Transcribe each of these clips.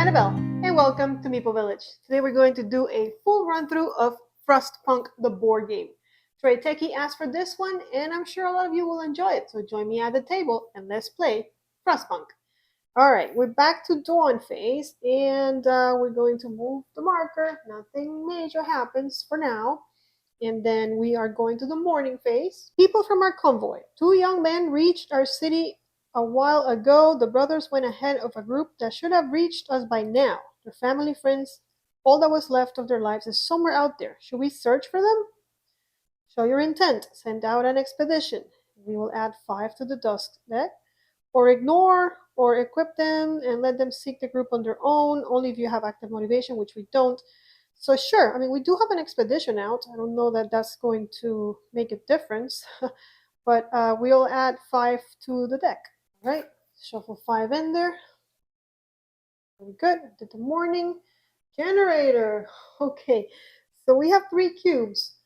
Annabelle, and welcome to Meeple Village. Today we're going to do a full run-through of Frostpunk, the board game. Trey Techie asked for this one, and I'm sure a lot of you will enjoy it, so join me at the table and let's play Frostpunk. Alright, we're back to dawn phase, and we're going to move the marker. Nothing major happens for now. And then we are going to the morning phase. People from our convoy. 2 young men reached our city a while ago. The brothers went ahead of a group that should have reached us by now. Their family, friends, all that was left of their lives is somewhere out there. Should we search for them? Show your intent. Send out an expedition. We will add 5 to the dusk deck. Or ignore or equip them and let them seek the group on their own, only if you have active motivation, which we don't. So sure, I mean, we do have an expedition out. I don't know that that's going to make a difference, but we'll add 5 to the deck. All right, shuffle 5 in there. Very good. Did the morning generator. Okay, so we have 3 cubes.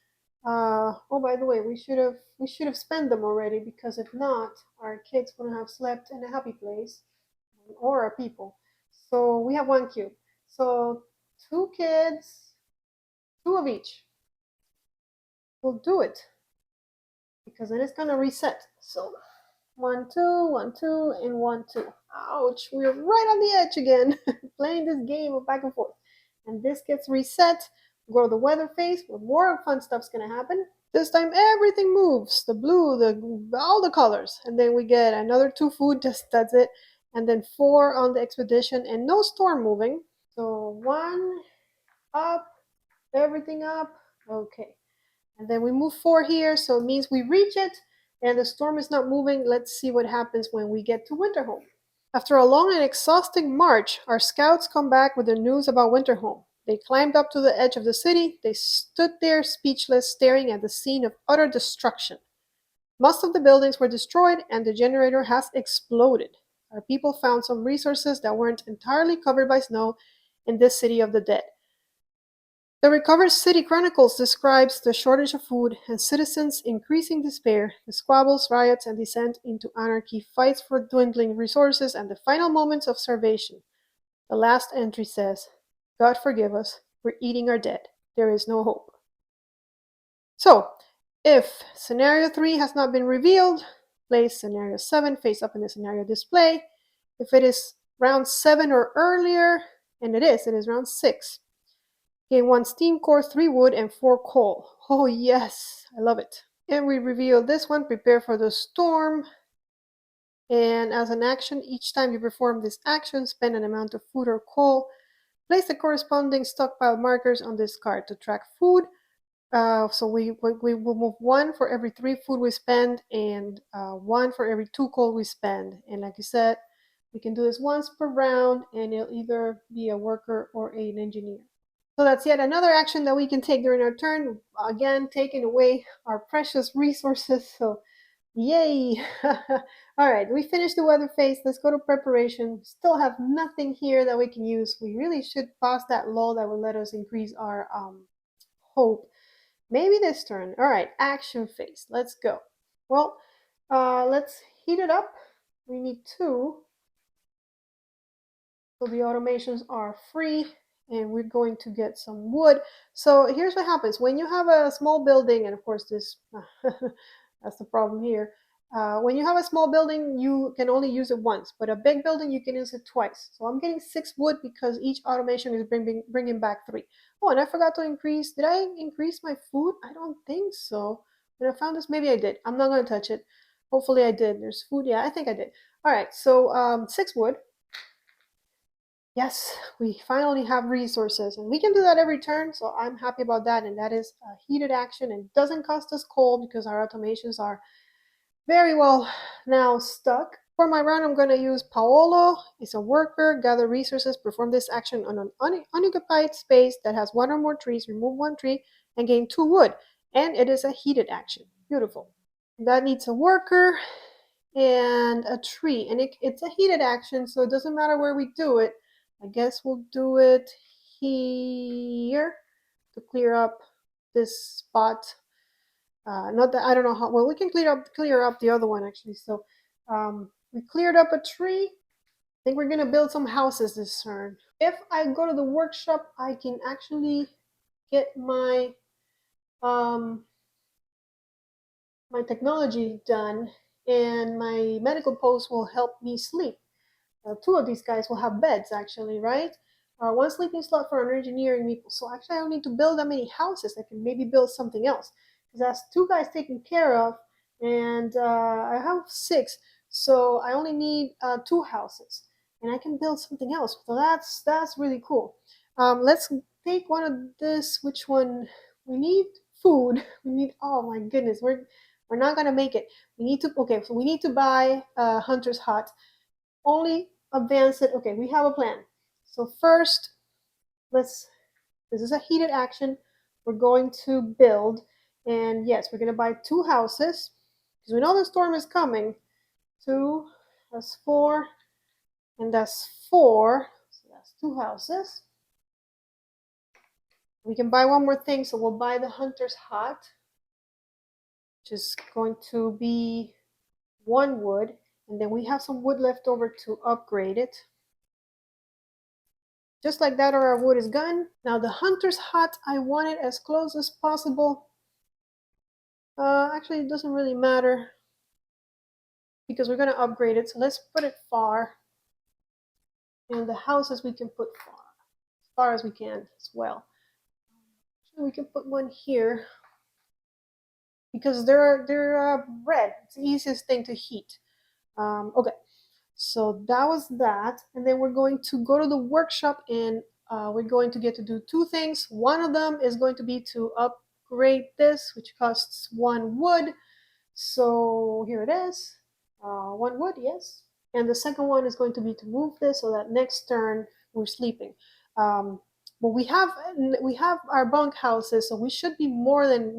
Oh, by the way, we should have spent them already, because if not, our kids wouldn't have slept in a happy place, or our people. So we have 1 cube. So 2 kids, 2 of each. We'll do it, because then it's gonna reset. So 1, 2, 1, 2, and 1, 2. Ouch! We're right on the edge again, playing this game of back and forth. And this gets reset. Go to the weather phase, where more fun stuff's gonna happen. This time everything moves. The blue, all the colors. And then we get another 2 food, that's it. And then 4 on the expedition, and no storm moving. So 1 up, everything up. Okay. And then we move 4 here, so it means we reach it, and the storm is not moving. Let's see what happens when we get to Winterhome. After a long and exhausting march, our scouts come back with the news about Winterhome. They climbed up to the edge of the city. They stood there speechless, staring at the scene of utter destruction. Most of the buildings were destroyed, and the generator has exploded. Our people found some resources that weren't entirely covered by snow in this city of the dead. The Recovered City Chronicles describes the shortage of food and citizens' increasing despair, the squabbles, riots, and descent into anarchy, fights for dwindling resources, and the final moments of starvation. The last entry says, "God forgive us, we're eating our dead. There is no hope." So, if Scenario 3 has not been revealed, place Scenario 7 face up in the scenario display. If it is round 7 or earlier, and it is round 6. Gain 1 steam core, 3 wood, and 4 coal. Oh yes, I love it. And we reveal this one, prepare for the storm. And as an action, each time you perform this action, spend an amount of food or coal. Place the corresponding stockpile markers on this card to track food. So we will move 1 for every 3 food we spend, and 1 for every 2 coal we spend. And like you said, we can do this once per round, and it'll either be a worker or an engineer. So that's yet another action that we can take during our turn. Again, taking away our precious resources. So, yay! All right, we finished the weather phase. Let's go to preparation. Still have nothing here that we can use. We really should pass that law that will let us increase our hope. Maybe this turn. All right, action phase. Let's go. Well, let's heat it up. We need 2. So the automations are free, and we're going to get some wood. So here's what happens. When you have a small building, and of course this, that's the problem here. When you have a small building, you can only use it once, but a big building, you can use it twice. So I'm getting 6 wood because each automation is bringing back 3. Oh, and I forgot to increase. Did I increase my food? I don't think so. When I found this, maybe I did. I'm not going to touch it. Hopefully I did. There's food. Yeah, I think I did. All right, so 6 wood. Yes, we finally have resources, and we can do that every turn, so I'm happy about that. And that is a heated action, and doesn't cost us coal because our automations are very well now stuck. For my run, I'm going to use Paolo. It's a worker. Gather resources. Perform this action on an unoccupied space that has 1 or more trees. Remove 1 tree and gain 2 wood. And it is a heated action. Beautiful. That needs a worker and a tree. And it's a heated action, so it doesn't matter where we do it. I guess we'll do it here to clear up this spot. Not that I don't know how well we can clear up the other one actually. So we cleared up a tree. think we're gonna build some houses this turn. If I go to the workshop, I can actually get um, my technology done, and my medical post will help me sleep. Two of these guys will have beds, actually, right? One sleeping slot for an engineering Meeple. So actually, I don't need to build that many houses. I can maybe build something else because that's two guys taken care of, and I have six, so I only need two houses, and I can build something else. So that's really cool. Let's take one of this. Which one? We need food. We need. Oh my goodness, we're not gonna make it. We need to. Okay, so we need to buy Hunter's Hut. Only advance it. Okay, we have a plan. So first, let's, this is a heated action. We're going to build, and yes, we're going to buy two houses because we know the storm is coming. Two, that's four, and that's four. So that's two houses. We can buy one more thing, so we'll buy the Hunter's Hut, which is going to be one wood, and then we have some wood left over to upgrade it. Just like that, or our wood is gone. Now the Hunter's Hut, I want it as close as possible. Actually, it doesn't really matter because we're going to upgrade it. So let's put it far. And the houses we can put far, as far as we can as well. So we can put one here because they're red. It's the easiest thing to heat. Okay, so that was that. And then we're going to go to the workshop, and we're going to get to do two things. One of them is going to be to upgrade this, which costs one wood. So here it is. One wood, yes. And the second one is going to be to move this so that next turn we're sleeping. But we have our bunk houses, so we should be more than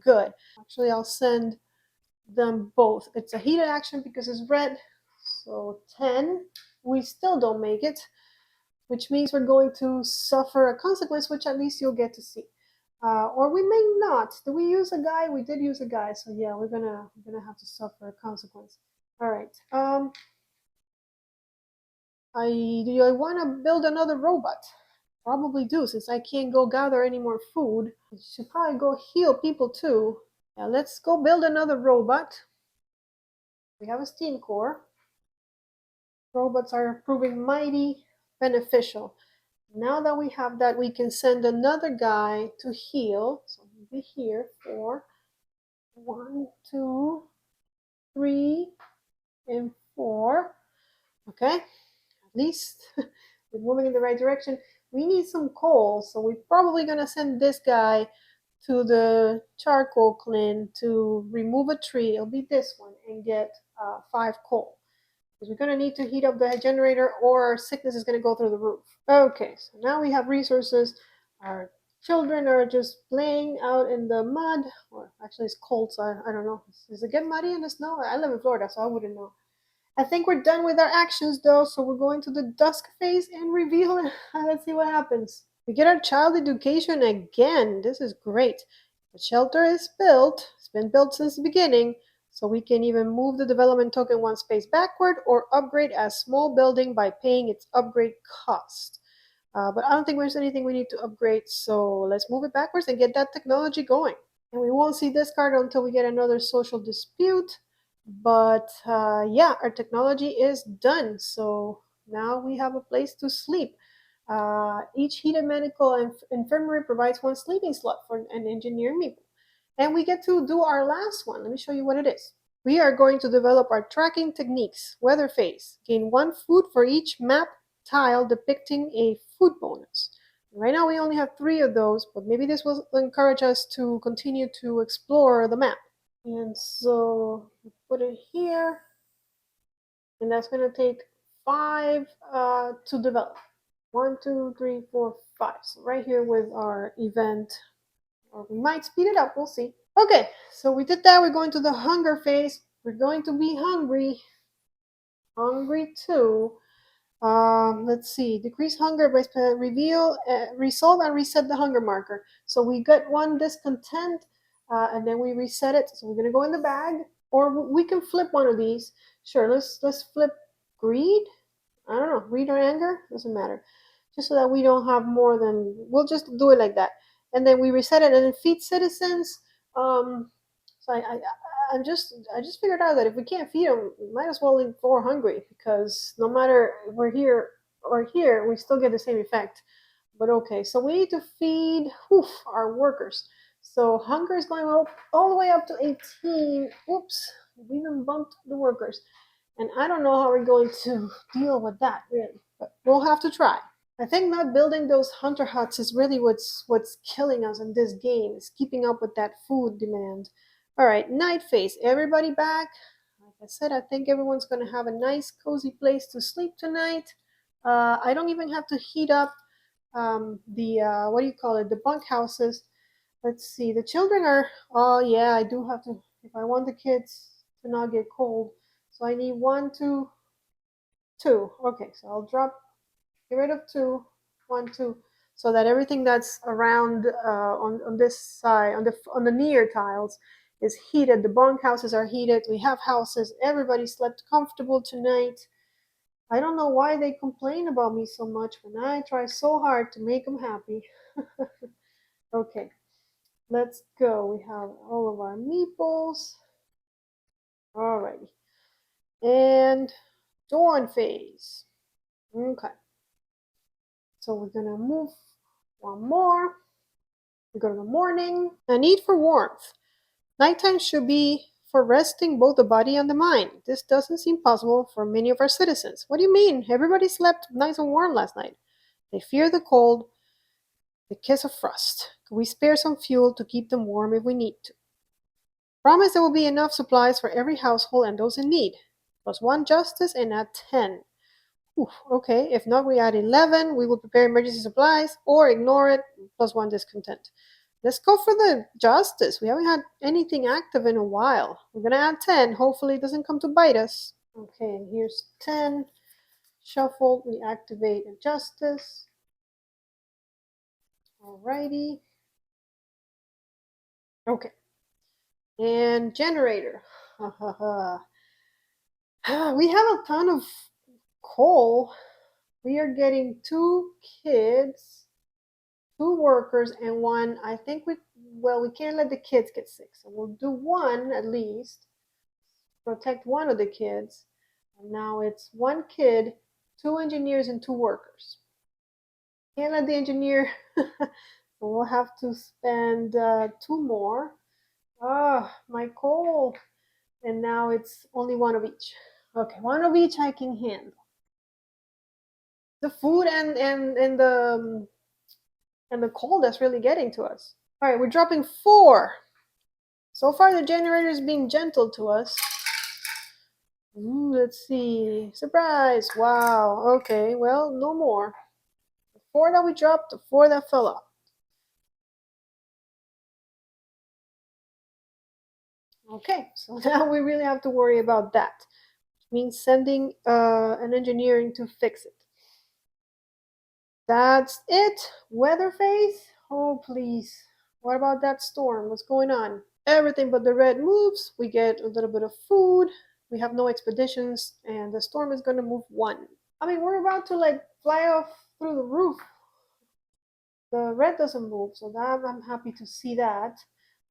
good. Actually, I'll send them both. It's a heated action because it's red. So 10. We still don't make it, which means we're going to suffer a consequence, which at least you'll get to see. Or we may not. Did we use a guy? We did use a guy, so yeah, we're gonna have to suffer a consequence. All right. Do I want to build another robot? Probably do, since I can't go gather any more food. I should probably go heal people too. Yeah, let's go build another robot. We have a steam core. Robots are proving mighty beneficial. Now that we have that, we can send another guy to heal. So he'll be here for 1, 2, 3, and 4. Okay, at least we're moving in the right direction. We need some coal, so we're probably gonna send this guy to the charcoal kiln to remove a tree. It'll be this one, and get 5 coal. Because we're gonna need to heat up the generator, or our sickness is gonna go through the roof. Okay, so now we have resources. Our children are just playing out in the mud, or actually it's cold, so I don't know. Does it get muddy in the snow? I live in Florida, so I wouldn't know. I think we're done with our actions though, so we're going to the dusk phase and reveal it. Let's see what happens. We get our child education again. This is great. The shelter is built. It's been built since the beginning, so we can even move the development token one space backward or upgrade a small building by paying its upgrade cost. But I don't think there's anything we need to upgrade, so let's move it backwards and get that technology going. And we won't see this card until we get another social dispute. But yeah, our technology is done. So now we have a place to sleep. Each heated medical infirmary provides one sleeping slot for an engineer Meeple. And we get to do our last one. Let me show you what it is. We are going to develop our tracking techniques. Weather phase. Gain 1 food for each map tile depicting a food bonus. Right now we only have 3 of those, but maybe this will encourage us to continue to explore the map. And so we put it here, and that's going to take 5 to develop. 1, 2, 3, 4, 5. So right here with our event, or we might speed it up, we'll see. Okay, so we did that. We're going to the hunger phase. We're going to be hungry. Hungry too. Let's see. Decrease hunger by resolve and reset the hunger marker. So we get 1 discontent, and then we reset it. So we're gonna go in the bag, or we can flip one of these. Sure, let's flip greed. I don't know, greed or anger, doesn't matter. Just so that we don't have more than, we'll just do it like that. And then we reset it and then feed citizens. So I just figured out that if we can't feed them, we might as well leave 4 hungry because no matter if we're here or here, we still get the same effect. But okay, so we need to feed our workers. So hunger is going up all the way up to 18. Oops, we even bumped the workers. And I don't know how we're going to deal with that, really. But we'll have to try. I think not building those hunter huts is really what's killing us in this game. Is keeping up with that food demand. All right, night phase. Everybody back. Like I said, I think everyone's gonna have a nice, cozy place to sleep tonight. I don't even have to heat up the what do you call it? The bunk houses. Let's see. The children are. Oh yeah, I do have to. If I want the kids to not get cold, so I need one, two, two. Okay, so I'll get rid of two, one, two, so that everything that's around on this side on the near tiles is heated. The bunk houses are heated. We have houses. Everybody slept comfortable tonight. I don't know why they complain about me so much when I try so hard to make them happy. Okay, let's go. We have all of our meeples. Alrighty. And dawn phase. Okay. So we're gonna move one more. We go to the morning. A need for warmth. Nighttime should be for resting both the body and the mind. This doesn't seem possible for many of our citizens. What do you mean? Everybody slept nice and warm last night. They fear the cold, the kiss of frost. Can we spare some fuel to keep them warm if we need to? Promise there will be enough supplies for every household and those in need. Plus one justice and add 10. Oof, okay, if not, we add 11. We will prepare emergency supplies or ignore it. Plus one discontent. Let's go for the justice. We haven't had anything active in a while. We're going to add 10. Hopefully, it doesn't come to bite us. Okay, and here's 10. Shuffled. We activate a justice. Alrighty. Okay. And generator. We have a ton of coal. We are getting 2 kids, 2 workers, and one. I think we can't let the kids get sick, so we'll do one at least, protect one of the kids. And now it's 1 kid, 2 engineers, and 2 workers. Can't let the engineer. So we'll have to spend 2 more. Ah, my coal. And now it's only 1 of each. Okay, 1 of each I can handle. The food and the cold that's really getting to us. All right, we're dropping 4. So far, the generator is being gentle to us. Ooh, let's see. Surprise! Wow. Okay, well, no more. The 4 that we dropped, the 4 that fell off. Okay, so now we really have to worry about that. Which means sending an engineering to fix it. That's it. Weather phase? Oh, please. What about that storm? What's going on? Everything but the red moves. We get a little bit of food. We have no expeditions, and the storm is going to move 1. I mean, we're about to like fly off through the roof. The red doesn't move, so that I'm happy to see that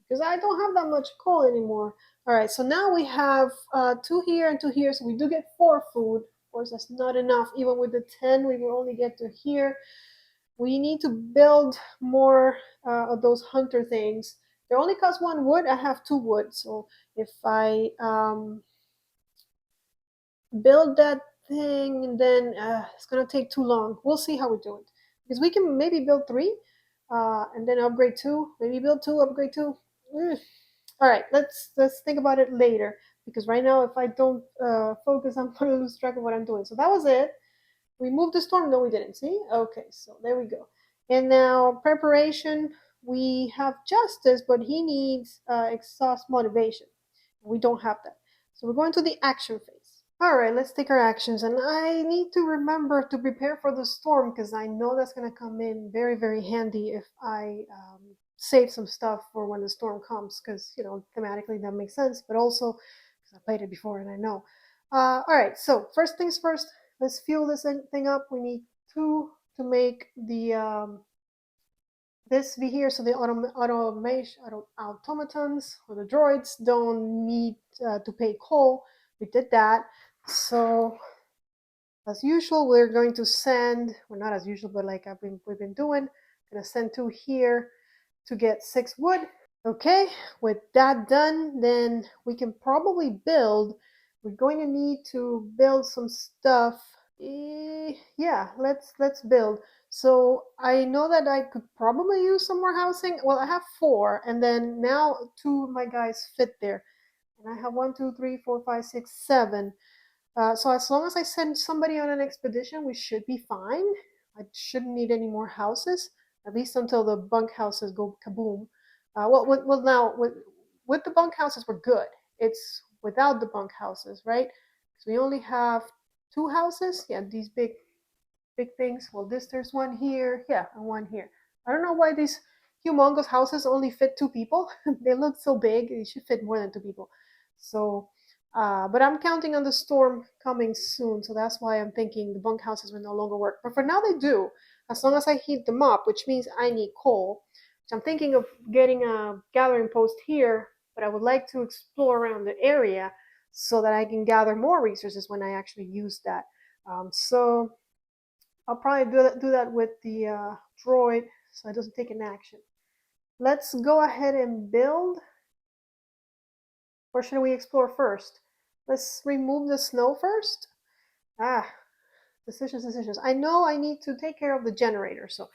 because I don't have that much coal anymore. All right, so now we have 2 here and 2 here, so we do get 4 food. Of course, that's not enough. Even with the 10, we will only get to here. We need to build more of those hunter things. They only cost 1 wood. I have 2 wood, so if I build that thing, and then it's gonna take too long. We'll see how we do it because we can maybe build 3, and then upgrade 2. Maybe build 2, upgrade 2. All right, let's think about it later because right now, if I don't focus, I'm gonna lose track of what I'm doing. So that was it. We moved the storm. No, we didn't. See? Okay, so there we go. And now preparation. We have justice, but he needs exhaust motivation. We don't have that. So we're going to the action phase. All right, let's take our actions. And I need to remember to prepare for the storm because I know that's going to come in very, very handy if I save some stuff for when the storm comes because, thematically that makes sense, but also because I played it before and I know. All right, so first things first, let's fuel this thing up. We need 2 to make the this be here so the automatons or the droids don't need to pay coal. We did that. So as usual, we're going to send, well, not as usual, but like we've been doing, I'm gonna send 2 here to get 6 wood. Okay, with that done, then we can probably build. We're going to need to build some stuff. Yeah, let's build. So I know that I could probably use some more housing. Well, I have 4, and then now 2 of my guys fit there, and I have 1, 2, 3, 4, 5, 6, 7. So as long as I send somebody on an expedition, we should be fine. I shouldn't need any more houses, at least until the bunk houses go kaboom. Well, now with the bunk houses, we're good. It's without the bunk houses, right? So we only have 2 houses. Yeah, these big things. Well, there's one here, yeah, and one here. I don't know why these humongous houses only fit 2 people. They look so big. They should fit more than 2 people. So, but I'm counting on the storm coming soon, so that's why I'm thinking the bunk houses will no longer work. But for now, they do, as long as I heat them up, which means I need coal. So I'm thinking of getting a gathering post here, but I would like to explore around the area so that I can gather more resources when I actually use that. So I'll probably do that with the droid so it doesn't take an action. Let's go ahead and build. Or should we explore first? Let's remove the snow first. Ah, decisions. I know I need to take care of the generator, so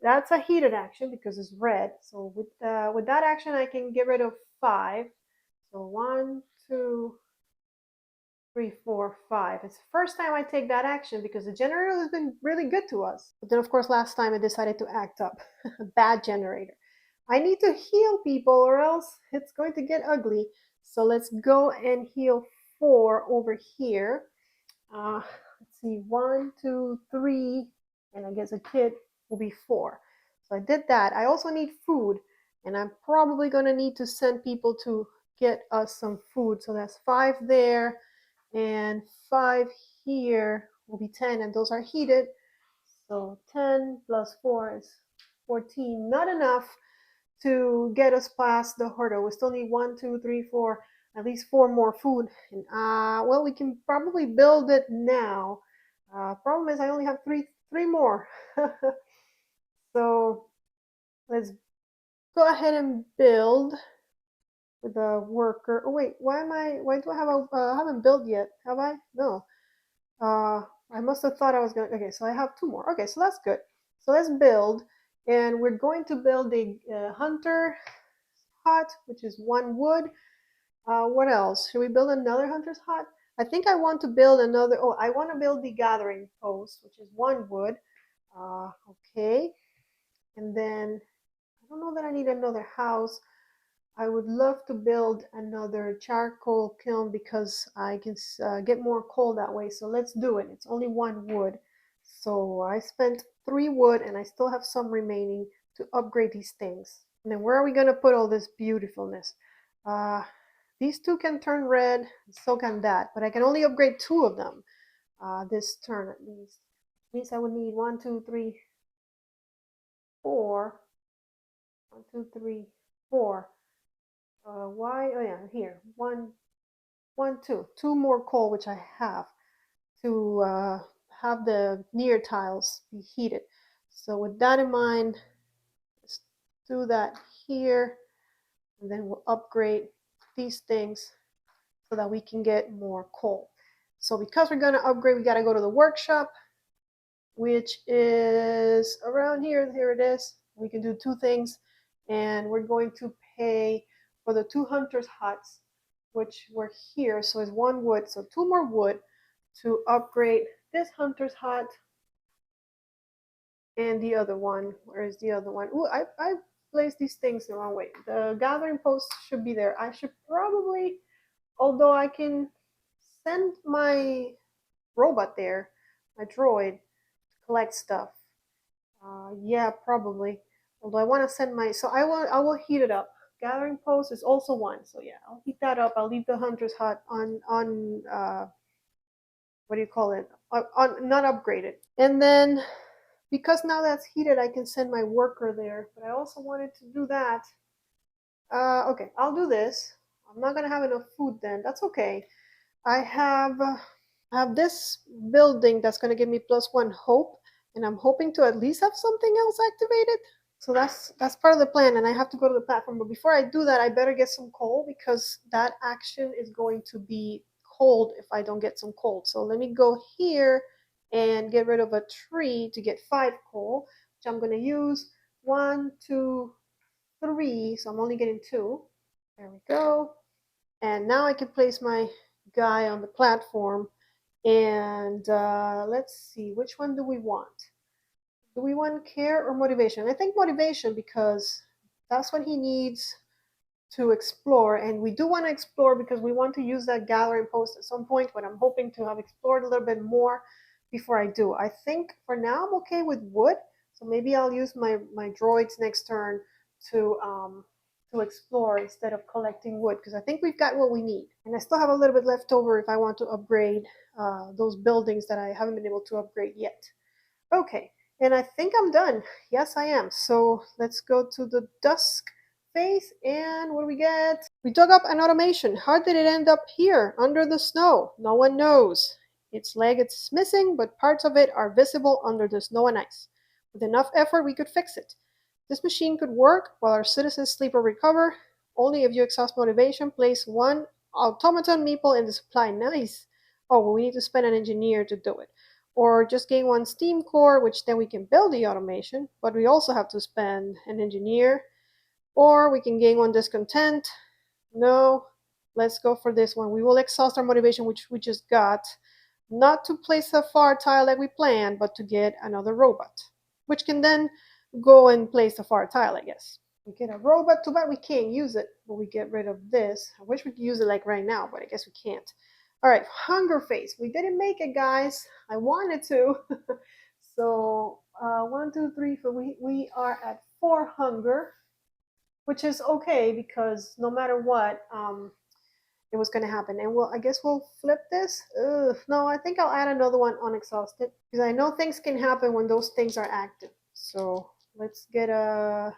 that's a heated action because it's red. So with that action, I can get rid of 5. So 1, 2, 3, 4, 5. It's the first time I take that action because the generator has been really good to us. But then, of course, last time it decided to act up. Bad generator. I need to heal people or else it's going to get ugly. So let's go and heal 4 over here. Let's see, 1, 2, 3, and I guess a kid will be 4. So I did that. I also need food, and I'm probably going to need to send people to get us some food. So that's 5 there, and 5 here will be 10, and those are heated. So 10 plus 4 is 14. Not enough to get us past the hurdle. We still need 1, 2, 3, 4, at least 4 more food. And well, we can probably build it now. Problem is I only have three more. So let's go ahead and build with a worker. Oh wait, why do I have I haven't built yet? Have I? No. I must have thought I was going to, okay, so I have 2 more. Okay, so that's good. So let's build, and we're going to build a hunter hut, which is 1 wood. What else? Should we build another hunter's hut? I think I want to build another, oh, I want to build the gathering post, which is 1 wood. Okay, and then I don't know that I need another house. I would love to build another charcoal kiln because I can get more coal that way. So let's do it. It's only 1 wood. So I spent 3 wood and I still have some remaining to upgrade these things. And then where are we going to put all this beautifulness? These 2 can turn red, so can that. But I can only upgrade 2 of them this turn at least. Which means I would need 1, 2, 3, 4. 1, 2, 3, 4. Why? Oh yeah, here. 1, 1, 2. 2 more coal, which I have to have the near tiles be heated. So with that in mind, let's do that here, and then we'll upgrade these things so that we can get more coal. So because we're going to upgrade, we got to go to the workshop, which is around here. Here it is. We can do 2 things, and we're going to pay for the 2 hunters huts, which were here. So it's 1 wood, so 2 more wood to upgrade this hunter's hut and the other one. Where is the other one? Ooh, I placed these things the wrong way. The gathering post should be there. I should probably, although I can send my robot there, my droid, to collect stuff. Yeah, probably. Although I want to send my, so I will heat it up. Gathering post is also 1, so yeah, I'll heat that up. I'll leave the hunter's hut on what do you call it? Not upgraded. And then because now that's heated, I can send my worker there. But I also wanted to do that. Okay, I'll do this. I'm not gonna have enough food then. That's okay. I have this building that's gonna give me +1 hope, and I'm hoping to at least have something else activated. So that's part of the plan, and I have to go to the platform. But before I do that, I better get some coal because that action is going to be cold if I don't get some coal. So let me go here and get rid of a tree to get 5 coal, which I'm going to use 1, 2, 3. So I'm only getting 2. There we go. And now I can place my guy on the platform. And let's see, which one do we want? Do we want care or motivation? I think motivation because that's what he needs to explore. And we do want to explore because we want to use that gathering post at some point, but I'm hoping to have explored a little bit more before I do. I think for now I'm okay with wood. So maybe I'll use my droids next turn to explore instead of collecting wood because I think we've got what we need. And I still have a little bit left over if I want to upgrade those buildings that I haven't been able to upgrade yet. Okay, and I think I'm done. Yes, I am. So let's go to the dusk phase, and what do we get? We dug up an automation. How did it end up here, under the snow? No one knows. Its leg is missing, but parts of it are visible under the snow and ice. With enough effort, we could fix it. This machine could work while our citizens sleep or recover. Only if you exhaust motivation, place one automaton meeple in the supply. Nice. Oh, well, we need to spend an engineer to do it. Or just gain one steam core, which then we can build the automation, but we also have to spend an engineer. Or we can gain one discontent. No, let's go for this one. We will exhaust our motivation, which we just got, not to place a far tile like we planned, but to get another robot, which can then go and place a far tile, I guess. We get a robot, too bad we can't use it, but we get rid of this. I wish we could use it like right now, but I guess we can't. All right, hunger phase. We didn't make it, guys. I wanted to. So 1, 2, 3, 4. We are at 4 hunger, which is okay because no matter what, it was going to happen. And I guess we'll flip this. Ugh, no, I think I'll add another one unexhausted because I know things can happen when those things are active. So let's get a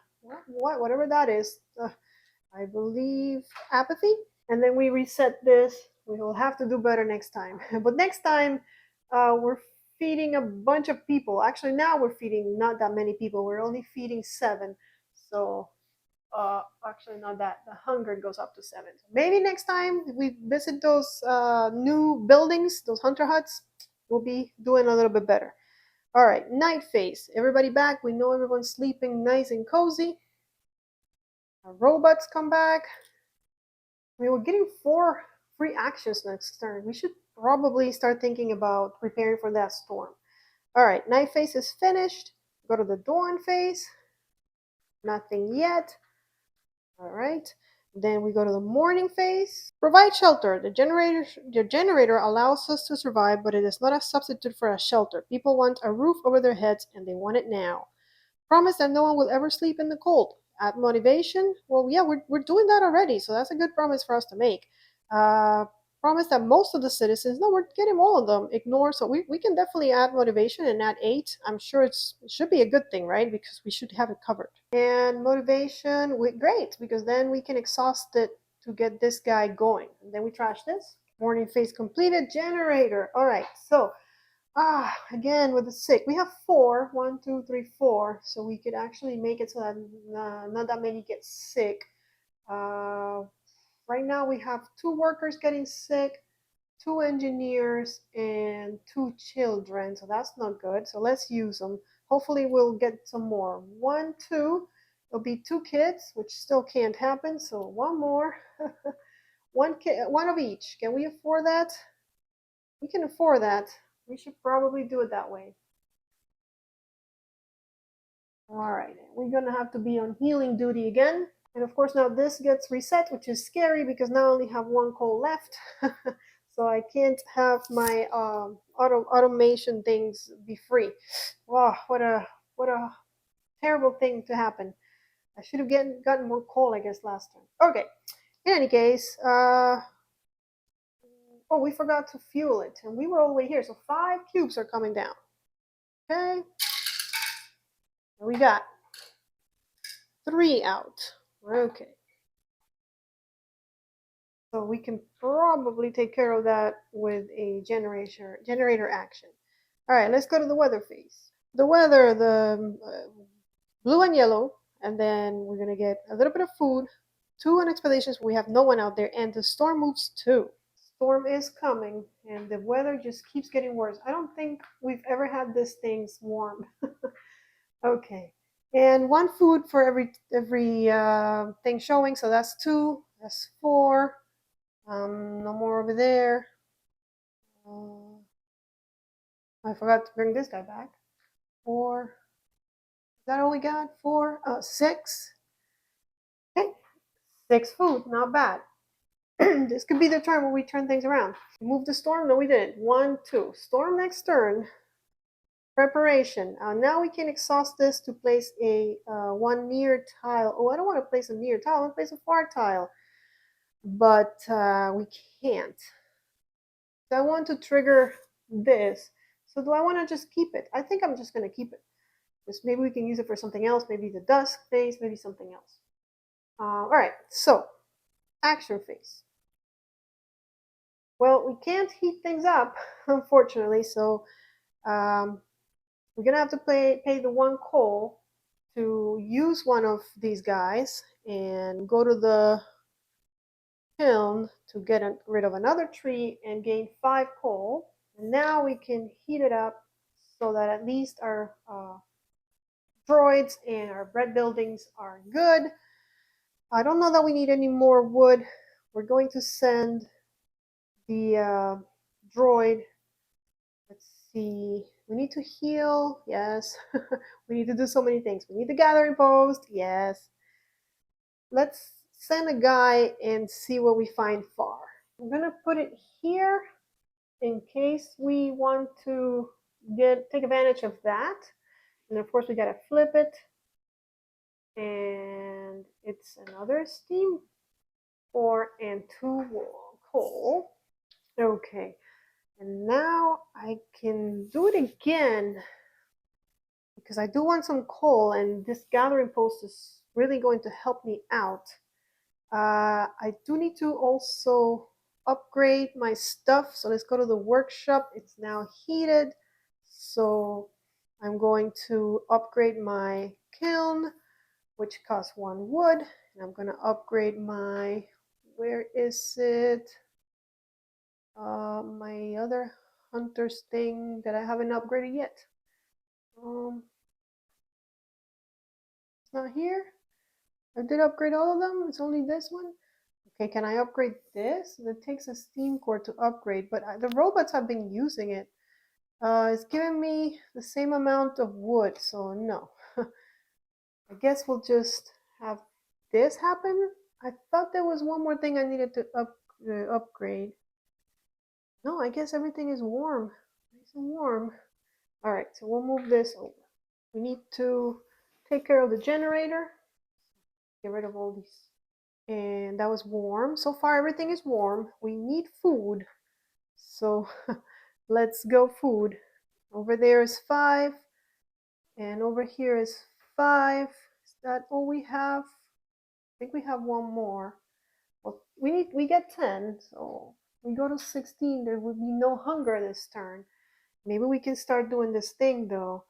whatever that is. I believe apathy. And then we reset this. We will have to do better next time. But next time, we're feeding a bunch of people. Actually, now we're feeding not that many people. We're only feeding 7. So actually not that. The hunger goes up to 7. So maybe next time we visit those new buildings, those hunter huts, we'll be doing a little bit better. All right, night phase. Everybody back. We know everyone's sleeping nice and cozy. Our robots come back. We were getting 4 free actions next turn. We should probably start thinking about preparing for that storm. All right, night phase is finished. Go to the dawn phase. Nothing yet. All right. Then we go to the morning phase. Provide shelter. The generator allows us to survive, but it is not a substitute for a shelter. People want a roof over their heads, and they want it now. Promise that no one will ever sleep in the cold. Add motivation. Well, yeah, we're doing that already, so that's a good promise for us to make. Promise that most of the citizens, no, we're getting all of them, ignore. So we can definitely add motivation and add 8. I'm sure it should be a good thing, right? Because we should have it covered. And motivation, great, because then we can exhaust it to get this guy going. And then we trash this. Morning phase completed. Generator. All right, so again with the sick, we have 4. 1, 2, 3, 4. So we could actually make it so that not that many get sick. Right now we have 2 workers getting sick, 2 engineers, and 2 children. So that's not good. So let's use them. Hopefully we'll get some more. 1, 2. It'll be 2 kids, which still can't happen. So 1 more. 1 kid, 1 of each. Can we afford that? We can afford that. We should probably do it that way. All right, we're gonna have to be on healing duty again. And of course now this gets reset, which is scary because now I only have 1 coal left. So I can't have my automation things be free. Wow, what a terrible thing to happen. I should have gotten more coal, I guess, last time. Okay, in any case, oh, we forgot to fuel it, and we were all the way here, so 5 cubes are coming down. Okay, and we got 3 out. Okay, so we can probably take care of that with a generator action. All right, let's go to the weather phase. The weather, the blue and yellow, and then we're gonna get a little bit of food, 2 on expeditions. We have no one out there, and the storm moves too. Storm is coming, and the weather just keeps getting worse. I don't think we've ever had this thing's warm. Okay, and 1 food for every thing showing, so that's 2. That's 4. No more over there. I forgot to bring this guy back. 4. Is that all we got? 4. 6. Okay, 6 food. Not bad. This could be the turn where we turn things around. Move the storm? No, we didn't. 1, 2. Storm next turn. Preparation. Now we can exhaust this to place a 1 near tile. Oh, I don't want to place a near tile. I want to place a far tile. But we can't. So I want to trigger this. So do I want to just keep it? I think I'm just going to keep it. Because maybe we can use it for something else. Maybe the dusk phase. Maybe something else. All right. So action phase. Well, we can't heat things up, unfortunately. So we're gonna have to pay the 1 coal to use one of these guys and go to the kiln to get rid of another tree and gain 5 coal. And now we can heat it up so that at least our droids and our bread buildings are good. I don't know that we need any more wood. We're going to send the droid. Let's see. We need to heal. Yes. We need to do so many things. We need the gathering post. Yes. Let's send a guy and see what we find far. I'm going to put it here in case we want to take advantage of that. And of course, we got to flip it. And it's another steam 4 and 2 coal. Okay. And now I can do it again because I do want some coal, and this gathering post is really going to help me out. I do need to also upgrade my stuff. So let's go to the workshop. It's now heated. So I'm going to upgrade my kiln, which costs 1 wood. And I'm going to upgrade my, where is it? My other hunter's thing that I haven't upgraded yet. It's not here. I did upgrade all of them. It's only this one. Okay, can I upgrade this? It takes a steam core to upgrade, but the robots have been using it. It's giving me the same amount of wood, so no. I guess we'll just have this happen. I thought there was one more thing I needed to upgrade. No, I guess everything is warm. Nice and warm. All right, so we'll move this over. We need to take care of the generator. Get rid of all these. And that was warm. So far, everything is warm. We need food. So let's go food. Over there is 5. And over here is 5. Is that all we have? I think we have 1 more. Well, we get 10. So we go to 16. There would be no hunger this turn. Maybe we can start doing this thing though.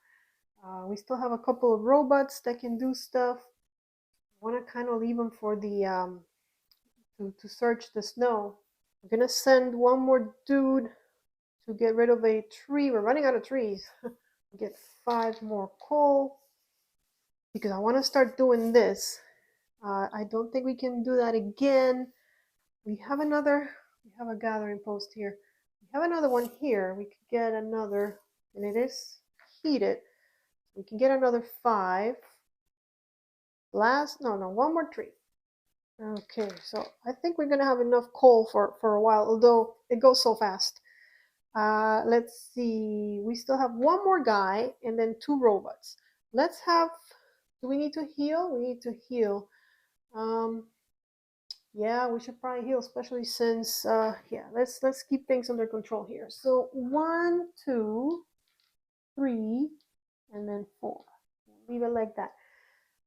We still have a couple of robots that can do stuff. I want to kind of leave them for the to search the snow. I'm gonna send 1 more dude to get rid of a tree. We're running out of trees. Get 5 more coal because I want to start doing this. I don't think we can do that again. We have a gathering post here. We have another one here. We could get another, and it is heated. We can get another 5. No, 1 more tree. Okay, so I think we're gonna have enough coal for a while, although it goes so fast. Let's see, we still have 1 more guy and then 2 robots. Do we need to heal? We need to heal. Yeah, we should probably heal, especially since yeah, let's keep things under control here. So 1, 2, 3, and then 4. Leave it like that.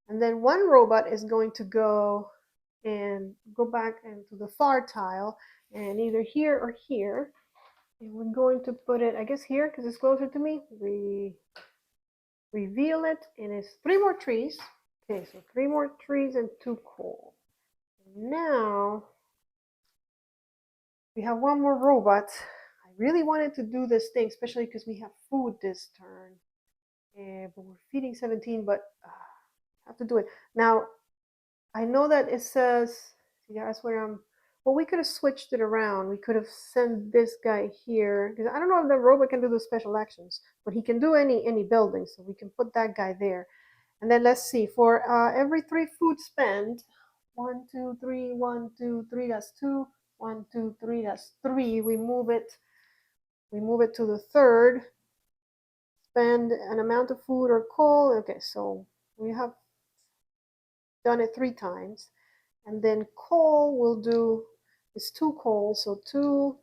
And then one robot is going to go and go back into the far tile and either here or here. And we're going to put it, I guess here because it's closer to me. We reveal it and it's 3 more trees. Okay, so 3 more trees and 2 coal. Now we have 1 more robot. I really wanted to do this thing, especially because we have food this turn. But we're feeding 17, but I have to do it. Now, I know that it says, yeah, that's where I'm, well, we could have switched it around. We could have sent this guy here, because I don't know if the robot can do the special actions, but he can do any building, so we can put that guy there. And then let's see, for every 3 food spent, 1, 2, 3, 1, 2, 3, that's 2, 1, 2, 3, that's 3. We move it to the third. Spend an amount of food or coal. Okay, so we have done it 3 times. And then coal will do, it's 2 coal, so 2,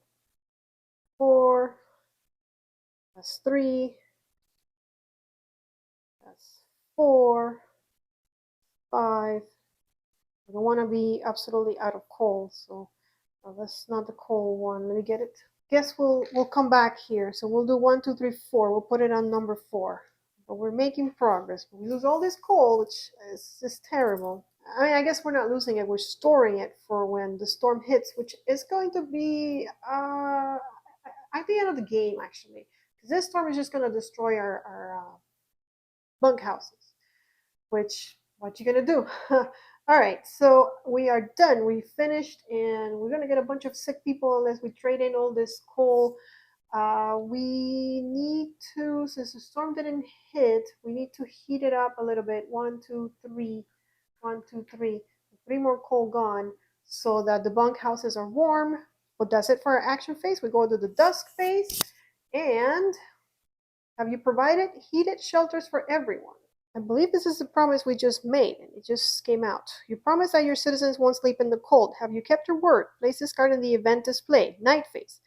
4, that's 3, that's 4, 5. I don't want to be absolutely out of coal, so that's not the coal one. Let me get it. Guess we'll come back here. So we'll do 1, 2, 3, 4. We'll put it on number 4. But we're making progress. But we lose all this coal, which is just terrible. I mean, I guess we're not losing it. We're storing it for when the storm hits, which is going to be at the end of the game, actually. Because this storm is just going to destroy our bunkhouses, which, what you going to do? All right, so we are done. We finished, and we're going to get a bunch of sick people unless we trade in all this coal. We need to, since the storm didn't hit, we need to heat it up a little bit. 1, 2, 3. 1, 2, 3. 3 more coal gone so that the bunkhouses are warm. But that's it for our action phase. We go to the dusk phase. And have you provided heated shelters for everyone? I believe this is the promise we just made, and it just came out. You promised that your citizens won't sleep in the cold. Have you kept your word? Place this card in the event display. Night phase.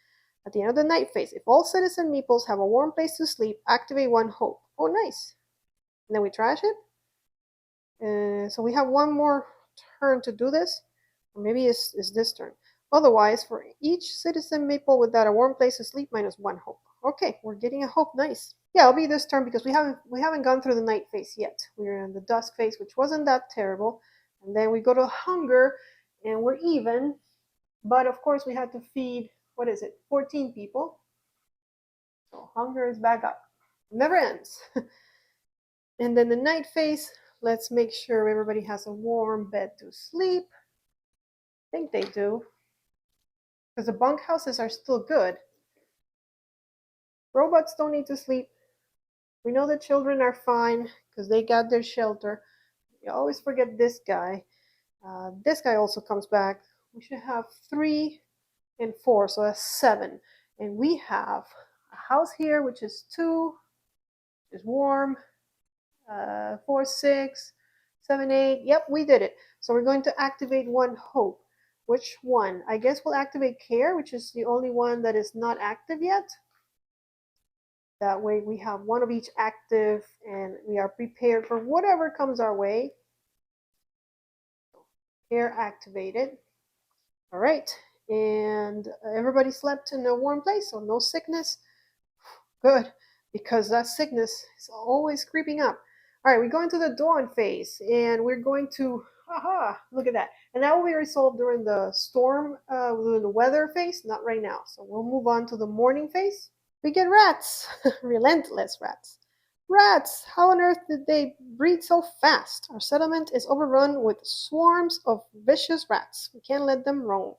At the end of the night phase, if all citizen meeples have a warm place to sleep, activate 1 hope. Oh, nice. And then we trash it? So we have 1 more turn to do this. Or maybe it's this turn. Otherwise, for each citizen Meeple without a warm place to sleep, -1 hope. Okay, we're getting a hope. Nice. Yeah, it'll be this turn because we haven't gone through the night phase yet. We're in the dusk phase, which wasn't that terrible. And then we go to hunger, and we're even. But of course, we had to feed, what is it, 14 people. So hunger is back up. Never ends. And then the night phase, let's make sure everybody has a warm bed to sleep. I think they do. Because the bunkhouses are still good. Robots don't need to sleep. We know the children are fine because they got their shelter. You always forget this guy. This guy also comes back. We should have 3 and 4, so that's 7. And we have a house here, which is 2, is warm. 4, 6, 7, 8. Yep, we did it. So we're going to activate 1 hope. Which one? I guess we'll activate care, which is the only one that is not active yet. That way we have 1 of each active and we are prepared for whatever comes our way. Care activated. All right. And everybody slept in a warm place, so no sickness. Good, because that sickness is always creeping up. All right, we go into the dawn phase, and we're going to, look at that. And that will be resolved during the storm, during the weather phase, not right now. So we'll move on to the morning phase. We get rats, relentless rats. Rats, how on earth did they breed so fast? Our settlement is overrun with swarms of vicious rats. We can't let them roam.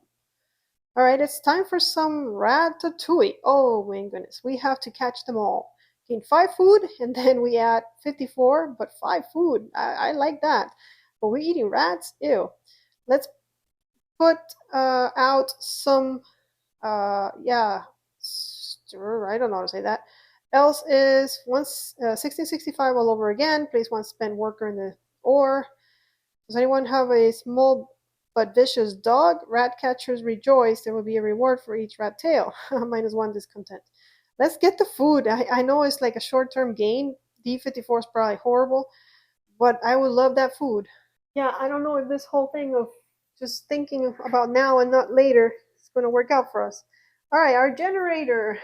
All right, it's time for some ratatouille. Oh my goodness, we have to catch them all. Gain 5 food, and then we add 54, but 5 food. I like that. But we're eating rats? Ew. Let's put out some, yeah, I don't know how to say that. Else is 1665 all over again. Place 1 spent worker in the ore. Does anyone have a small but vicious dog. Rat catchers rejoice. There will be a reward for each rat tail. -1 discontent. Let's get the food. I know it's like a short-term gain. D54 is probably horrible, but I would love that food. Yeah, I don't know if this whole thing of just thinking about now and not later is going to work out for us. All right, our generator.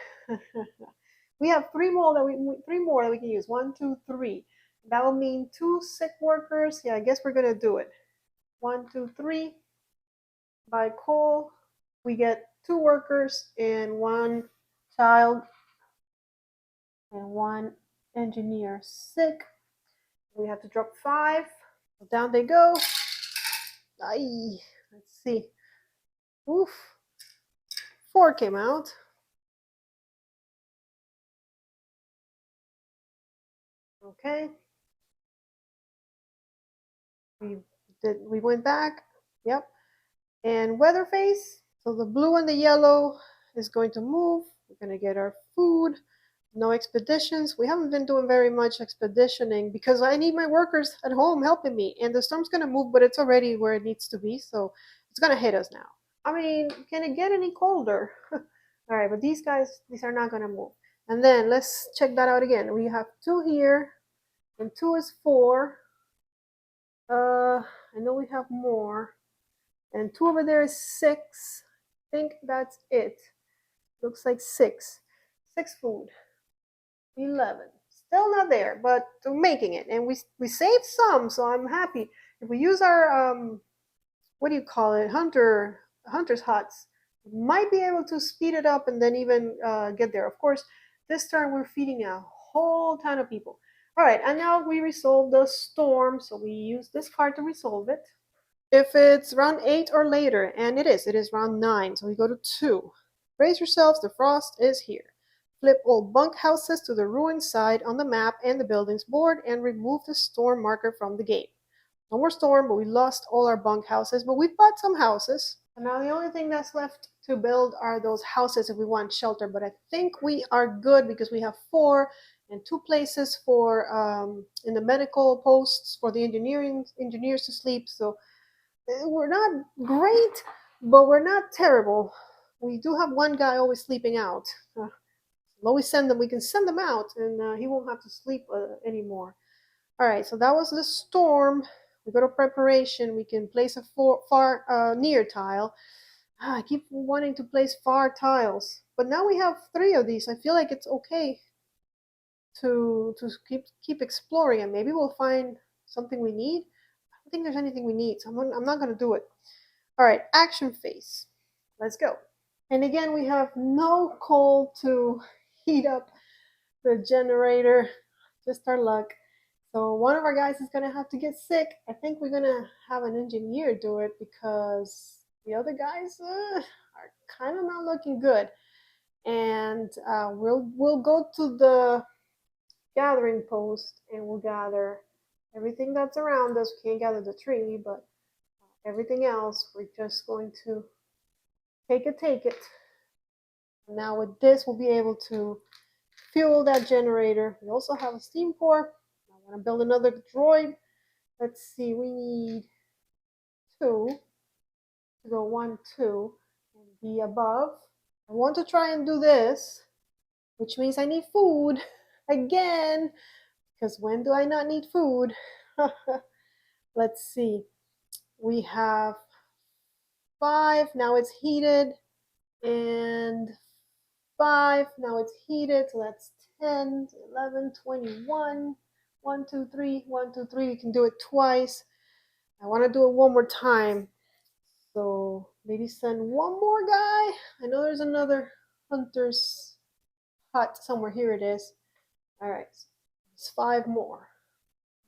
We have three more that we can use. One, two, three. That will mean 2 sick workers. Yeah, I guess we're gonna do it. 1, 2, 3. By coal, we get 2 workers and 1 child and 1 engineer sick. We have to drop 5. Down they go. Aye. Let's see. Oof. 4 came out. Okay. We went back. Yep. And weather phase. So the blue and the yellow is going to move. We're going to get our food. No expeditions. We haven't been doing very much expeditioning because I need my workers at home helping me. And the storm's going to move, but it's already where it needs to be. So it's going to hit us now. I mean, can it get any colder? All right, but these guys, these are not going to move. And then let's check that out again. We have 2 here, and 2 is 4. I know we have more. And 2 over there is 6. I think that's it. Looks like 6. 6 food. 11. Still not there, but we're making it. And we saved some, so I'm happy. If we use our what do you call it? Hunter's huts, we might be able to speed it up and then even get there. Of course, this turn we're feeding a whole ton of people. All right, and now we resolve the storm, so we use this card to resolve it. If it's round 8 or later, and it is round 9, so we go to 2. Brace yourselves, the frost is here. Flip all bunkhouses to the ruined side on the map and the buildings board and remove the storm marker from the game. No more storm, but we lost all our bunkhouses, but we've bought some houses. And now the only thing that's left to build are those houses if we want shelter, but I think we are good because we have 4 and 2 places for in the medical posts for the engineers to sleep, so we're not great, but we're not terrible. We do have one guy always sleeping out. Always send them. We can send them out, and he won't have to sleep anymore. All right. So that was the storm. We go to preparation. We can place a far near tile. I keep wanting to place far tiles, but now we have 3 of these. I feel like it's okay to keep exploring, and maybe we'll find something we need. I don't think there's anything we need, so I'm not gonna do it. All right, action phase. Let's go. And again, we have no coal to heat up the generator. Just our luck. So one of our guys is gonna have to get sick. I think we're gonna have an engineer do it because the other guys are kind of not looking good. And we'll go to the gathering post and we'll gather everything that's around us. We can't gather the tree, but everything else we're just going to take it. Now with this, we'll be able to fuel that generator. We also have a steam core. I want to build another droid. Let's see, we need 2 to go 1, 2, and be above. I want to try and do this, which means I need food again, because when do I not need food? Let's see. We have 5, now it's heated, and 5, now it's heated, so that's 10, 11, 21. 1, 2, 3, 1, 2, 3. You can do it twice. I want to do it one more time. So maybe send one more guy. I know there's another hunter's hut somewhere. Here it is. All right, it's 5 more.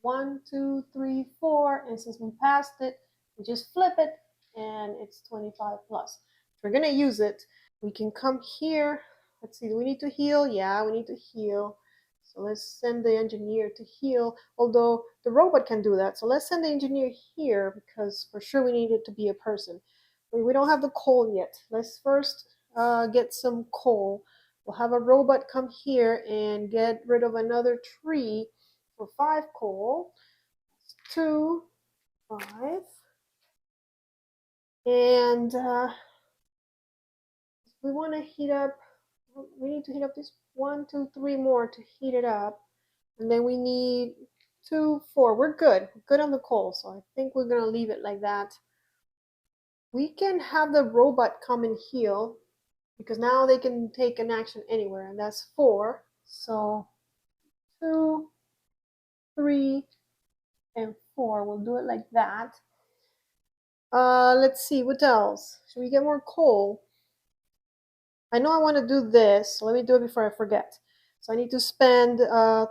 1, 2, 3, 4. And since we passed it, we just flip it and it's 25 plus. If we're gonna use it, we can come here. Let's see, do we need to heal? Yeah, we need to heal. So let's send the engineer to heal, although the robot can do that. So let's send the engineer here because for sure we need it to be a person. We don't have the coal yet. Let's first get some coal. We'll have a robot come here and get rid of another tree for 5 coal. 2, 5. And we want to heat up, we need to heat up this 1, 2, 3 more to heat it up. And then we need 2, 4. We're good. We're good on the coal. So I think we're going to leave it like that. We can have the robot come and heal because now they can take an action anywhere. And that's 4. So 2, 3, and 4. We'll do it like that. Let's see. What else? Should we get more coal? I know I want to do this, so let me do it before I forget. So I need to spend 9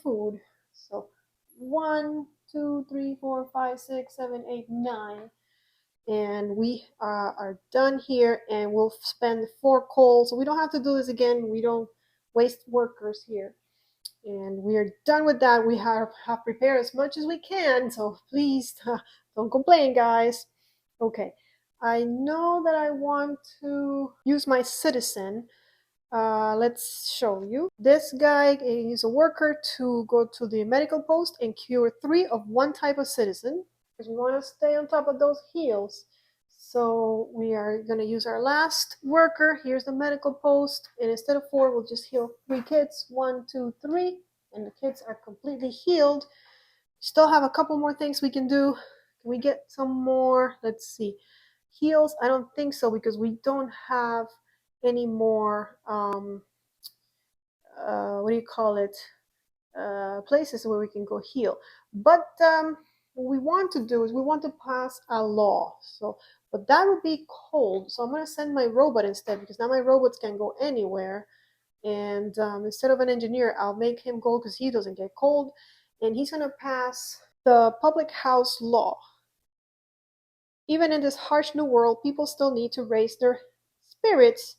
food. So 1, 2, 3, 4, 5, 6, 7, 8, 9. And we are done here, and we'll spend 4 coal. So we don't have to do this again. We don't waste workers here. And we are done with that. We have prepared as much as we can. So please don't complain, guys. Okay. I know that I want to use my citizen. Let's show you. This guy is a worker to go to the medical post and cure 3 of one type of citizen because we want to stay on top of those heals. So we are going to use our last worker. Here's the medical post. And instead of 4, we'll just heal 3 kids. 1, 2, 3. And the kids are completely healed. Still have a couple more things we can do. Can we get some more? Let's see. Heals? I don't think so because we don't have any more, what do you call it? Places where we can go heal. But what we want to do is we want to pass a law. So, but that would be cold. So I'm going to send my robot instead because now my robots can go anywhere. And instead of an engineer, I'll make him gold because he doesn't get cold. And he's going to pass the public house law. Even in this harsh new world, people still need to raise their spirits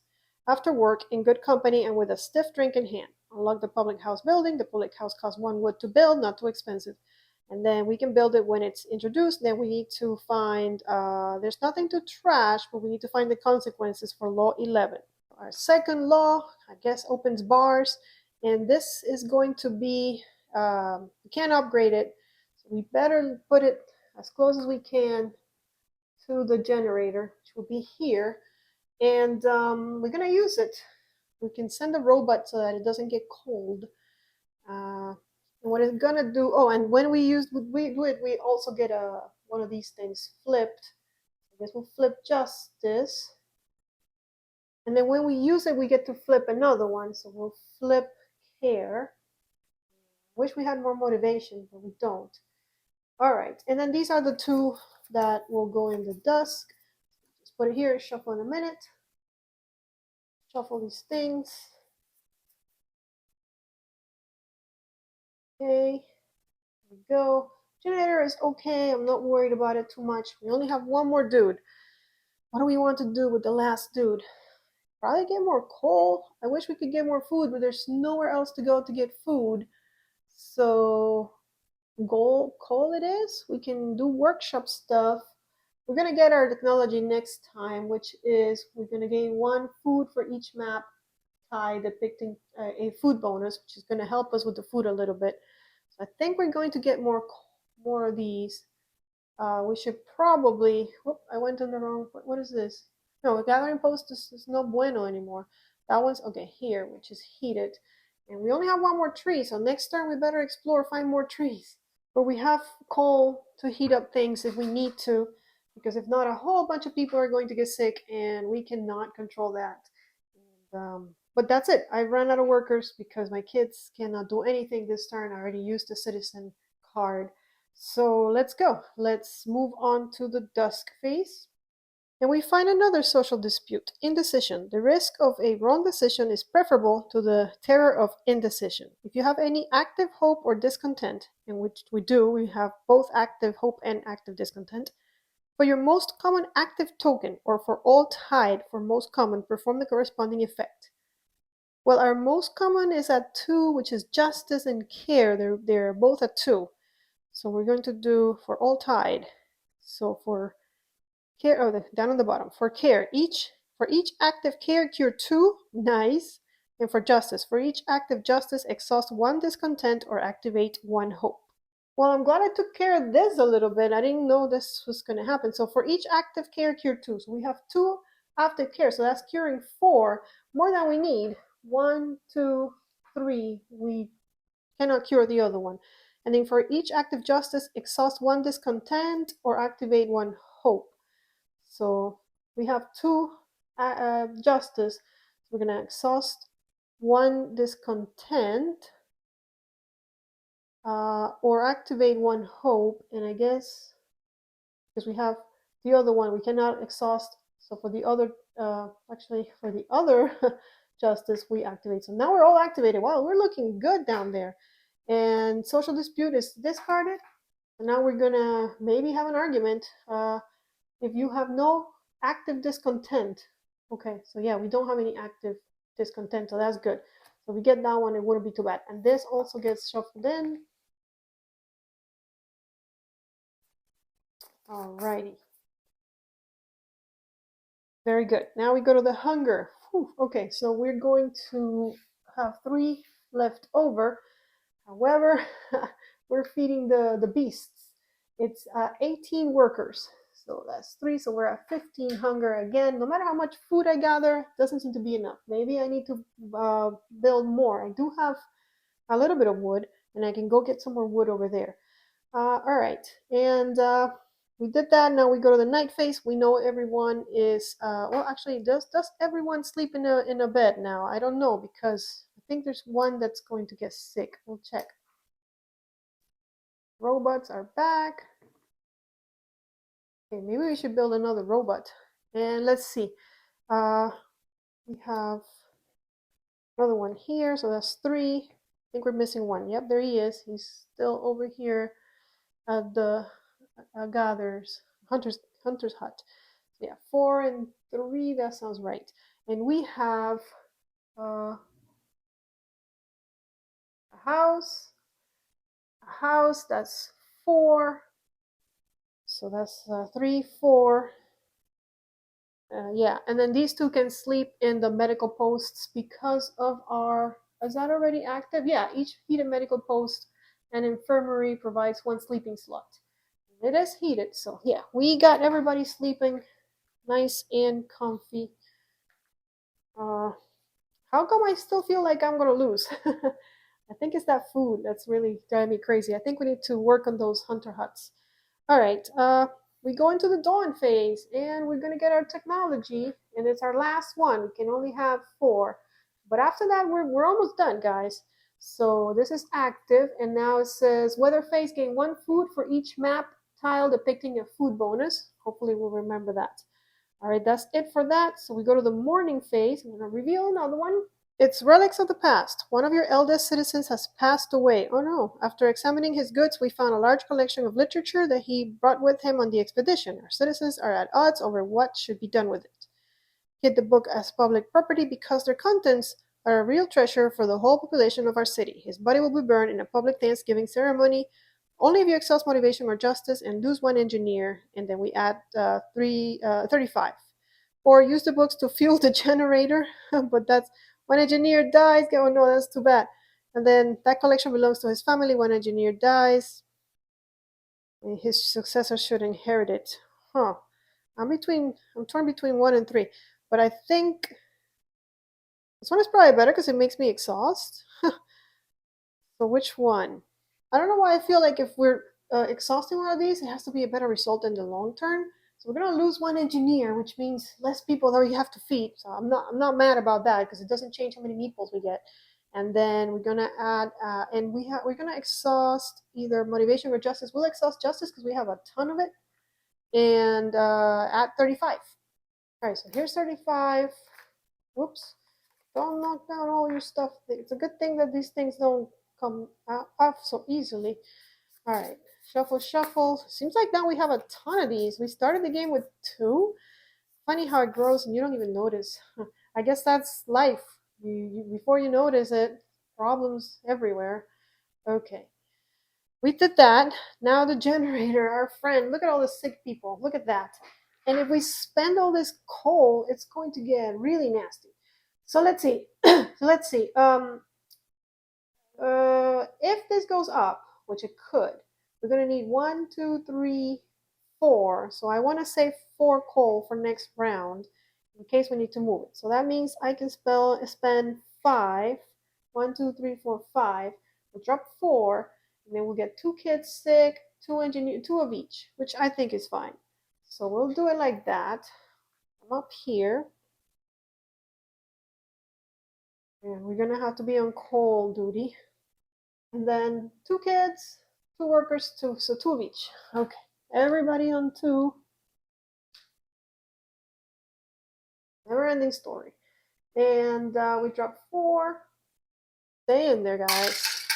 after work in good company and with a stiff drink in hand. Unlock the public house building. The public house costs 1 wood to build, not too expensive. And then we can build it when it's introduced. Then we need to find, there's nothing to trash, but we need to find the consequences for law 11. Our second law, I guess, opens bars. And this is going to be, we can't upgrade it. So we better put it as close as we can to the generator, which will be here. And we're going to use it. We can send a robot so that it doesn't get cold. And what it's going to do, oh, and when we do it, we also get one of these things flipped. I guess we'll flip justice. And then when we use it, we get to flip another one. So we'll flip care. Wish we had more motivation, but we don't. All right, and then these are the 2 that will go in the dusk. Just put it here, shuffle in a minute. Shuffle these things. Okay, here we go. Generator is okay. I'm not worried about it too much. We only have 1 more dude. What do we want to do with the last dude? Probably get more coal. I wish we could get more food, but there's nowhere else to go to get food. So coal it is. We can do workshop stuff. We're going to get our technology next time, which is we're going to gain 1 food for each map tie depicting a food bonus, which is going to help us with the food a little bit. So I think we're going to get more of these. We should probably, whoop, I went on the wrong, what is this? No, gathering post is no bueno anymore. That one's, okay, here, which is heated. And we only have 1 more tree, so next turn we better explore, find more trees. But we have coal to heat up things if we need to, because if not, a whole bunch of people are going to get sick, and we cannot control that. But that's it. I ran out of workers because my kids cannot do anything this turn. I already used the citizen card. So let's go. Let's move on to the dusk phase. And we find another social dispute, indecision. The risk of a wrong decision is preferable to the terror of indecision. If you have any active hope or discontent, in which we do, we have both active hope and active discontent, for your most common active token, or for all tied for most common, perform the corresponding effect. Well, our most common is at 2, which is justice and care. They're both at 2. So we're going to do for all tied. So for care, down on the bottom, for care, for each active care, cure 2, nice. And for justice, for each active justice, exhaust 1 discontent or activate 1 hope. Well, I'm glad I took care of this a little bit. I didn't know this was going to happen. So for each active care, cure two. So we have two active care. So that's curing four, more than we need. One, two, three. We cannot cure the other one. And then for each active justice, exhaust one discontent or activate one hope. So we have two justice. We're going to exhaust one discontent or activate one hope. And I guess because we have the other one, we cannot exhaust. So for the other, actually for the other justice, we activate. So now we're all activated. Wow, we're looking good down there. And social dispute is discarded. And now we're gonna maybe have an argument. If you have no active discontent, okay, so yeah, we don't have any active discontent, so that's good. So we get that one, it wouldn't be too bad. And this also gets shuffled in. Alrighty. Very good. Now we go to the hunger. Whew, okay, so we're going to have three left over. However, we're feeding the beasts. It's 18 workers. So that's three. So we're at 15 hunger again. No matter how much food I gather, doesn't seem to be enough. Maybe I need to build more. I do have a little bit of wood, and I can go get some more wood over there. All right, and we did that. Now we go to the night phase. We know everyone is well. Actually, does everyone sleep in a bed now? I don't know because I think there's one that's going to get sick. We'll check. Robots are back. Okay, maybe we should build another robot. And let's see. We have another one here, so that's three. I think we're missing one. Yep, there he is. He's still over here at the gatherers hunter's hut. So yeah, 4 and 3. That sounds right. And we have a house. A house. That's 4. So that's 3, 4. Yeah, and then these two can sleep in the medical posts because of our. Is that already active? Yeah, each heated medical post and infirmary provides one sleeping slot. It is heated, so yeah, we got everybody sleeping nice and comfy. How come I still feel like I'm gonna lose? I think it's that food that's really driving me crazy. I think we need to work on those hunter huts. All right, we go into the dawn phase, and we're gonna get our technology, and it's our last one. We can only have 4, but after that, we're almost done, guys. So this is active, and now it says weather phase gain 1 food for each map tile depicting a food bonus. Hopefully, we'll remember that. All right, that's it for that. So we go to the morning phase. I'm gonna reveal another one. It's relics of the past. One of your eldest citizens has passed away. Oh no. After examining his goods, we found a large collection of literature that he brought with him on the expedition. Our citizens are at odds over what should be done with it. Hid the book as public property because their contents are a real treasure for the whole population of our city. His body will be burned in a public Thanksgiving ceremony. Only if you exhaust motivation or justice and lose one engineer, and then we add 35. Or use the books to fuel the generator, but that's one engineer dies. Oh no, that's too bad. And then that collection belongs to his family. One engineer dies, and his successor should inherit it. Huh. I'm torn between 1 and 3, but I think this one is probably better because it makes me exhaust. So which one? I don't know why I feel like if we're exhausting one of these, it has to be a better result in the long term. So we're gonna lose one engineer, which means less people that we have to feed. So I'm not mad about that because it doesn't change how many meeples we get. And then we're gonna add and we're gonna exhaust either motivation or justice. We'll exhaust justice because we have a ton of it, and add 35. All right, so here's 35. Whoops! Don't knock down all your stuff. It's a good thing that these things don't come off so easily. All right, shuffle, shuffle. Seems like now we have a ton of these. We started the game with 2. Funny how it grows and you don't even notice. I guess that's life. Before you notice it, problems everywhere. Okay, we did that. Now the generator, our friend. Look at all the sick people. Look at that. And if we spend all this coal, it's going to get really nasty. So let's see. Let's see. If this goes up, which it could, We're gonna need 1, 2, 3, 4. So I want to save 4 coal for next round in case we need to move it. So that means I can spend 5. 1, 2, 3, 4, 5. We'll drop 4, and then we'll get 2 kids sick, 2 engineer, 2 of each, which I think is fine. So we'll do it like that. I'm up here. And we're gonna have to be on coal duty. And then 2 kids, 2 workers, 2, so 2 of each. Okay, everybody on 2. Never ending story. And we drop 4. Stay in there, guys.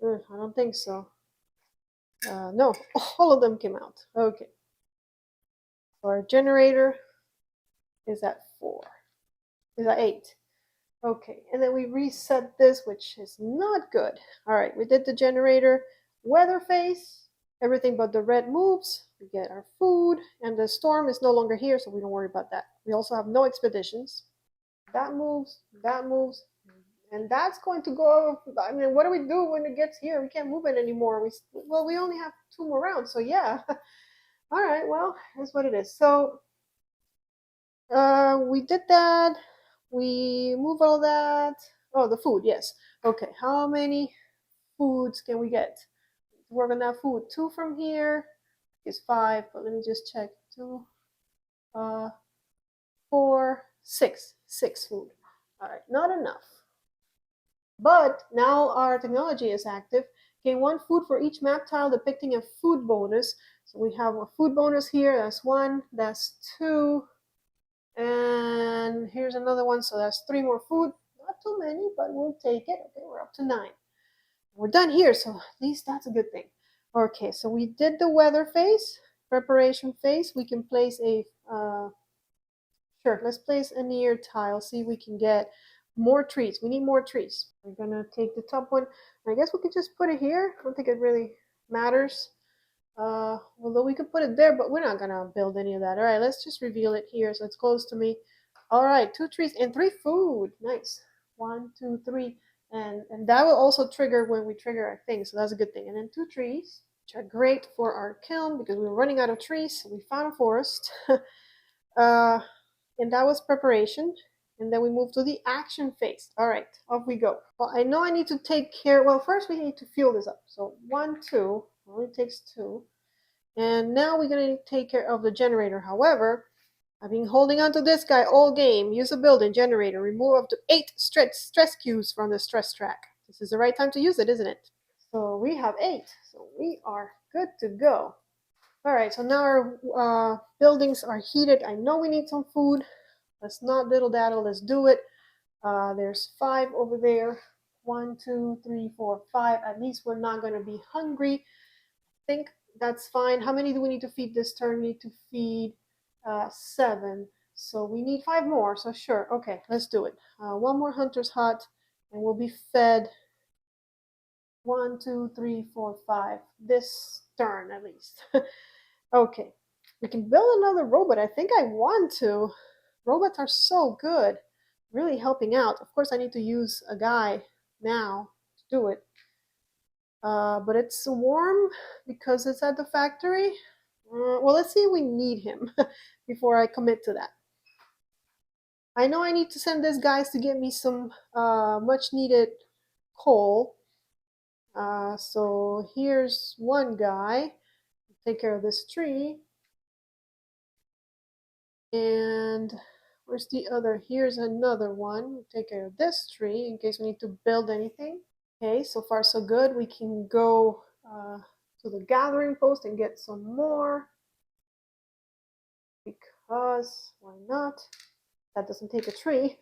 I don't think so. No, all of them came out. Okay. So our generator is at 4. Is at 8. Okay, and then we reset this, which is not good. All right, we did the generator. Weather phase, everything but the red moves. We get our food, and the storm is no longer here, so we don't worry about that. We also have no expeditions. That moves, and that's going to go. I mean, what do we do when it gets here? We can't move it anymore. We only have 2 more rounds, so yeah. All right, well, that's what it is. So we did that. We move all that. Oh, the food, yes. Okay, how many foods can we get? Work on that food. 2 from here is 5, but let me just check. 2, 4, 6. 6 food. All right, not enough. But now our technology is active. Gain 1 food for each map tile depicting a food bonus. So we have a food bonus here. That's 1. That's 2. And here's another one. So that's 3 more food. Not too many, but we'll take it. Okay, we're up to 9. We're done here, so at least that's a good thing. Okay, so we did the weather phase, preparation phase. We can place a, sure, let's place a near tile. See if we can get more trees. We need more trees. We're gonna take the top one. I guess we could just put it here. I don't think it really matters. Although we could put it there, but we're not gonna build any of that. All right, let's just reveal it here so it's close to me. All right, 2 trees and 3 food. Nice. 1, 2, 3. And that will also trigger when we trigger our thing, so that's a good thing. And then 2 trees, which are great for our kiln because we were running out of trees, so we found a forest. And that was preparation. And then we move to the action phase. All right, off we go. Well, I know I need to take care. Well, first we need to fuel this up. So 1, 2. Only takes 2. And now we're going to take care of the generator. However, I've been holding on to this guy all game. Use a building generator. Remove up to 8 stress cubes from the stress track. This is the right time to use it, isn't it? So we have 8. So we are good to go. All right, so now our buildings are heated. I know we need some food. Let's not diddle daddle. Let's do it. There's 5 over there. 1, 2, 3, 4, 5. At least we're not going to be hungry. I think that's fine. How many do we need to feed this turn? We need to feed 7. So we need 5 more. So sure. Okay, let's do it. 1 more hunter's hut, and we'll be fed 1, 2, 3, 4, 5. This turn at least. Okay. We can build another robot. I think I want to. Robots are so good. Really helping out. Of course, I need to use a guy now to do it. But it's warm because it's at the factory. Well, let's see if we need him before I commit to that. I know I need to send these guys to get me some much needed coal. So here's one guy. Take care of this tree. And where's the other? Here's another one. Take care of this tree in case we need to build anything. Okay, so far so good. We can go to the gathering post and get some more. Because why not? That doesn't take a tree.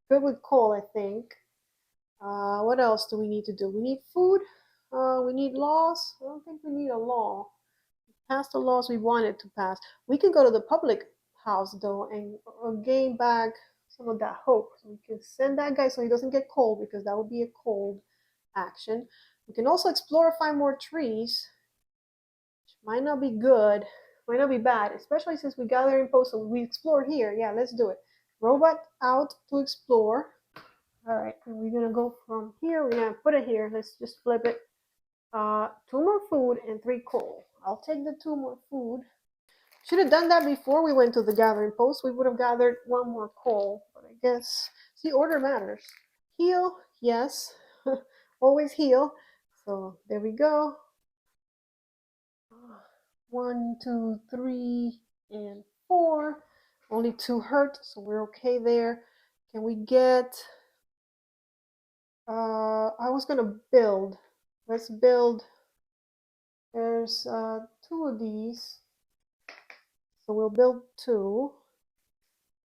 Good with coal, I think. What else do we need to do? We need food. We need laws. I don't think we need a law. Pass the laws we wanted to pass. We can go to the public house though and gain back some of that hope. So we can send that guy so he doesn't get cold because that would be a cold action. We can also explore, find more trees, which might not be good, might not be bad, especially since we gather in post. So we explore here. Yeah, let's do it. Robot out to explore. All right, and we're gonna go from here. We're gonna put it here. Let's just flip it. Two more food and three coal. I'll take the two more food. Should have done that before we went to the gathering post. We would have gathered one more coal, but I guess see order matters. Heal, yes, always heal. So there we go. 1, 2, 3, and 4. Only 2 hurt, so we're okay there. Can we get? I was gonna build. Let's build. There's 2 of these, so we'll build 2.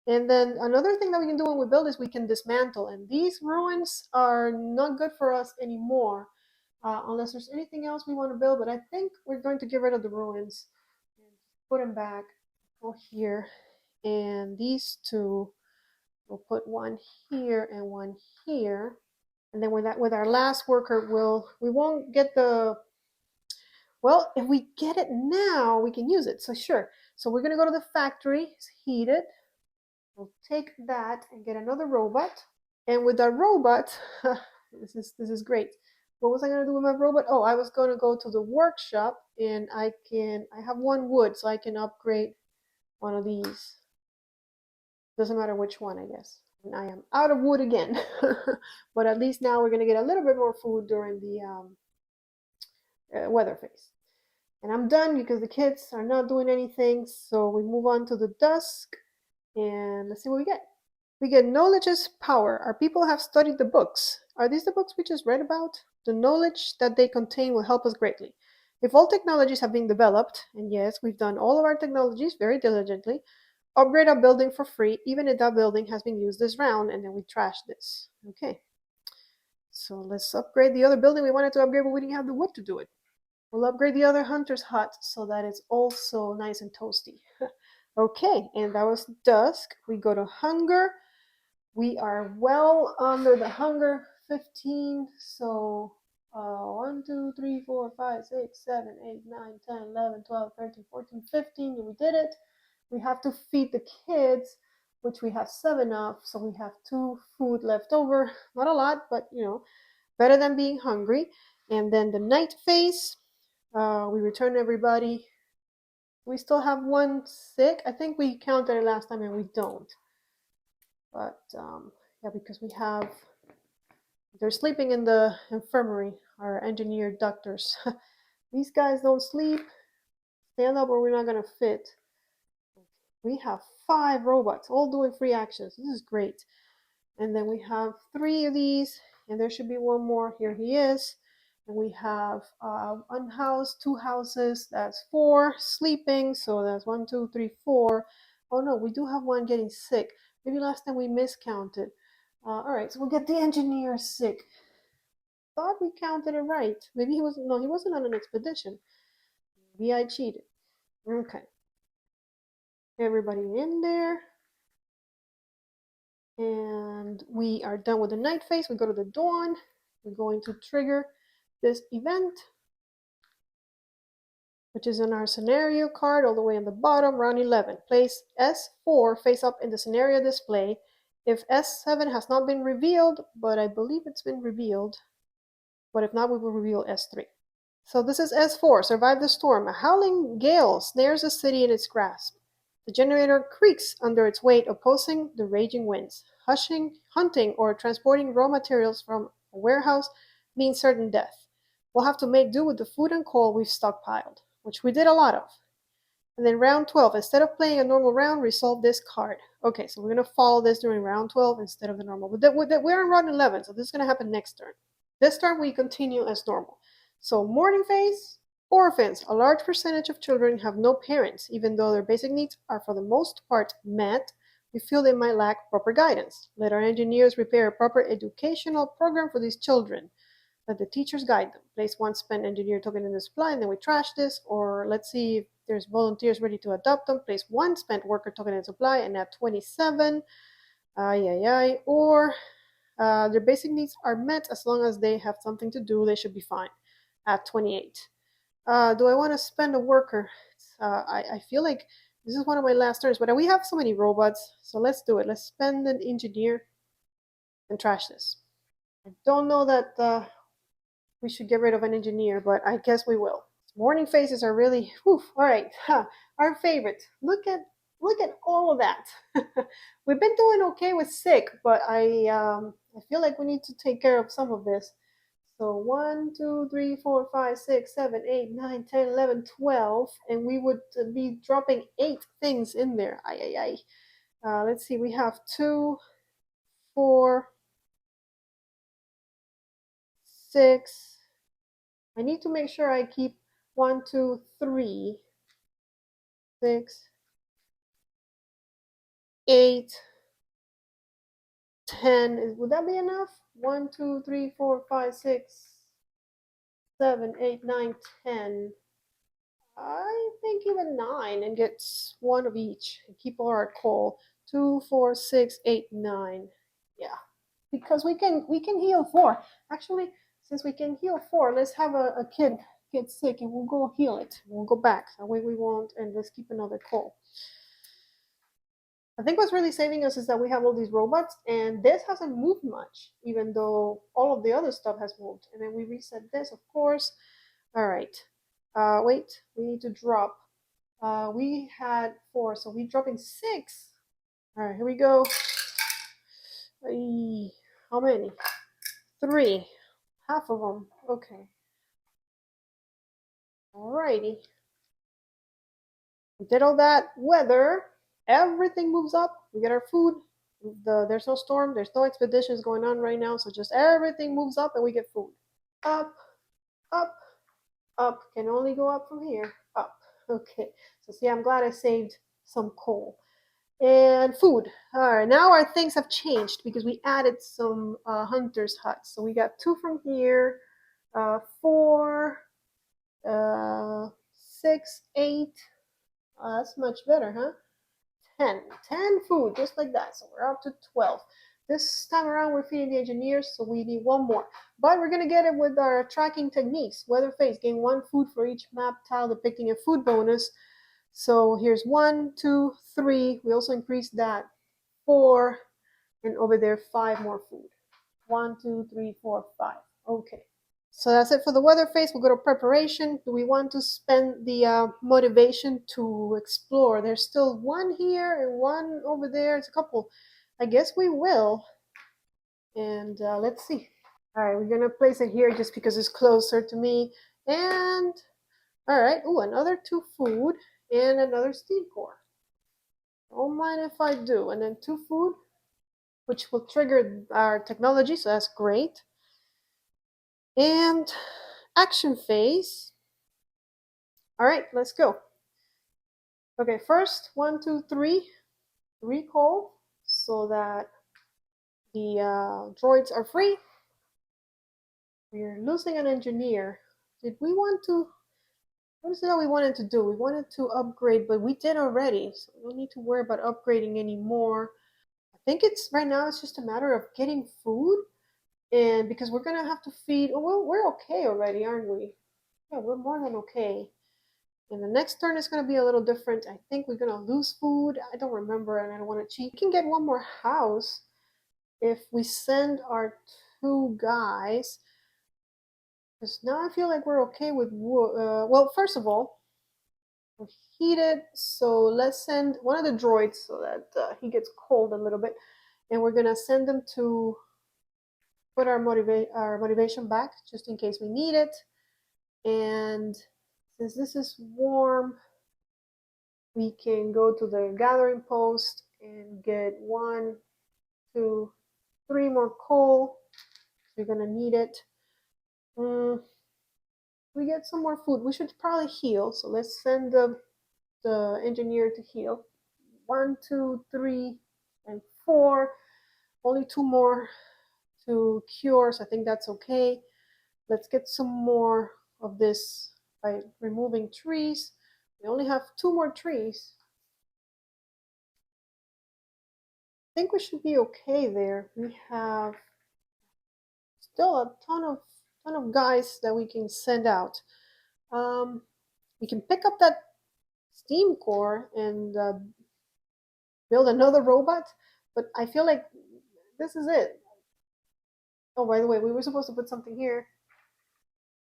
And then another thing that we can do when we build is we can dismantle. And these ruins are not good for us anymore, unless there's anything else we want to build. But I think we're going to get rid of the ruins and put them back. Go here, and these 2, we'll put one here and one here. And then with our last worker, we won't get the. Well, if we get it now, we can use it. So sure. So we're gonna go to the factory, heat it. We'll take that and get another robot. And with that robot, this is great. What was I gonna do with my robot? Oh, I was gonna go to the workshop and I have 1 wood, so I can upgrade one of these. Doesn't matter which one, I guess. And I am out of wood again. But at least now we're gonna get a little bit more food during the weather phase. And I'm done because the kids are not doing anything. So we move on to the dusk and let's see what we get. We get knowledge is power. Our people have studied the books. Are these the books we just read about? The knowledge that they contain will help us greatly. If all technologies have been developed, and yes, we've done all of our technologies very diligently, upgrade our building for free, even if that building has been used this round, and then we trash this. Okay. So let's upgrade the other building we wanted to upgrade, but we didn't have the wood to do it. We'll upgrade the other hunter's hut so that it's also nice and toasty. Okay, and that was dusk. We go to hunger. We are well under the hunger 15. So 1, 2, 3, 4, 5, 6, 7, 8, 9, 10, 11, 12, 13, 14, 15. We did it. We have to feed the kids, which we have 7 of. So we have 2 food left over. Not a lot, but better than being hungry. And then the night phase. We return everybody. We still have 1 sick. I think we counted it last time and we don't. But yeah, because they're sleeping in the infirmary, our engineered doctors. These guys don't sleep. Stand up or we're not going to fit. We have 5 robots all doing free actions. This is great. And then we have 3 of these, and there should be 1 more. Here he is. And we have unhoused, 2 houses. That's 4 sleeping. So that's 1, 2, 3, 4. Oh no, we do have 1 getting sick. Maybe last time we miscounted. All right, so we'll get the engineer sick. Thought we counted it right. Maybe he wasn't. No, he wasn't on an expedition. Maybe I cheated. Okay. Everybody in there. And we are done with the night phase. We go to the dawn. We're going to trigger this event, which is in our scenario card all the way on the bottom, round 11. Place S4 face up in the scenario display. If S7 has not been revealed, but I believe it's been revealed, but if not, we will reveal S3. So this is S4, survive the storm. A howling gale snares the city in its grasp. The generator creaks under its weight, opposing the raging winds. Hunting, or transporting raw materials from a warehouse means certain death. We'll have to make do with the food and coal we've stockpiled, which we did a lot of. And then round 12, instead of playing a normal round, resolve this card. Okay, so we're going to follow this during round 12 instead of the normal. But we're in round 11, so this is going to happen next turn. This turn we continue as normal. So morning phase, orphans. A large percentage of children have no parents, even though their basic needs are for the most part met. We feel they might lack proper guidance. Let our engineers prepare a proper educational program for these children. Let the teachers guide them. Place 1 spent engineer token in the supply, and then we trash this. Or let's see if there's volunteers ready to adopt them. Place 1 spent worker token in supply, and add 27. Or their basic needs are met as long as they have something to do. They should be fine. At 28. Do I want to spend a worker? I feel like this is one of my last turns, but we have so many robots, so let's do it. Let's spend an engineer and trash this. I don't know that We should get rid of an engineer, but I guess we will. Morning faces are really, whew, all right, huh, our favorite. Look at all of that. We've been doing okay with sick, but I feel like we need to take care of some of this. So 1, 2, 3, 4, 5, 6, 7, 8, 9, 10, 11, 12, and we would be dropping 8 things in there. Ay, ay, ay. Let's see, we have 2, 4, 6. I need to make sure I keep 1, 2, 3, 6, 8, 10. Would that be enough? 1, 2, 3, 4, 5, 6, 7, 8, 9, 10. I think even 9 and get one of each and keep all our coal. 2, 4, 6, 8, 9. Yeah, because we can heal 4. Actually, since we can heal 4, let's have a kid get sick and we'll go heal it. We'll go back. That way we won't, and let's keep another coal. I think what's really saving us is that we have all these robots and this hasn't moved much, even though all of the other stuff has moved. And then we reset this, of course. All right. Wait, we need to drop. We had 4, so we're dropping 6. All right, here we go. How many? 3. Half of them. Okay. Alrighty. We did all that. Weather. Everything moves up. We get our food. There's no storm. There's no expeditions going on right now. So just everything moves up and we get food. Up, up, up. Can only go up from here. Up. Okay. So see, I'm glad I saved some coal. And food. All right, now our things have changed because we added some hunter's huts. So we got 2 from here, 4, 6, 8. That's much better, huh? 10. 10 food, just like that. So we're up to 12. This time around, we're feeding the engineers, so we need 1 more. But we're going to get it with our tracking techniques. Weather phase, gain 1 food for each map tile depicting a food bonus. So here's 1, 2, 3. We also increased that 4, and over there 5 more food. 1, 2, 3, 4, 5. Okay. So that's it for the weather phase. We'll go to preparation. Do we want to spend the motivation to explore? There's still 1 here and 1 over there. It's a couple. I guess we will. And let's see. All right, we're going to place it here just because it's closer to me. And all right. Ooh, another 2 food and another steam core. Don't mind if I do. And then 2 food, which will trigger our technology, so that's great. And action phase. All right, let's go. Okay, first, 1, 2, 3, recall so that the droids are free. We're losing an engineer. Did we want to? What is it that we wanted to do? We wanted to upgrade, but we did already, so we don't need to worry about upgrading anymore. I think it's right now. It's just a matter of getting food. And because we're gonna have to feed, oh, well, we're okay already, aren't we? Yeah, we're more than okay. And the next turn is gonna be a little different. I think we're gonna lose food. I don't remember, and I don't want to cheat. We can get 1 more house if we send our 2 guys. Because now I feel like we're okay with wood. Well, first of all, we're heated, so let's send one of the droids so that he gets cold a little bit, and we're gonna send them to put our motivation back just in case we need it. And since this is warm, we can go to the gathering post and get 1, 2, 3 more coal. We're gonna need it. We get some more food. We should probably heal. So let's send the engineer to heal. 1, 2, 3, and 4. Only 2 more to cure, so I think that's okay. Let's get some more of this by removing trees. We only have 2 more trees. I think we should be okay there. We have still a ton of guys that we can send out. We can pick up that steam core and build another robot, but I feel like this is it. Oh, by the way, we were supposed to put something here.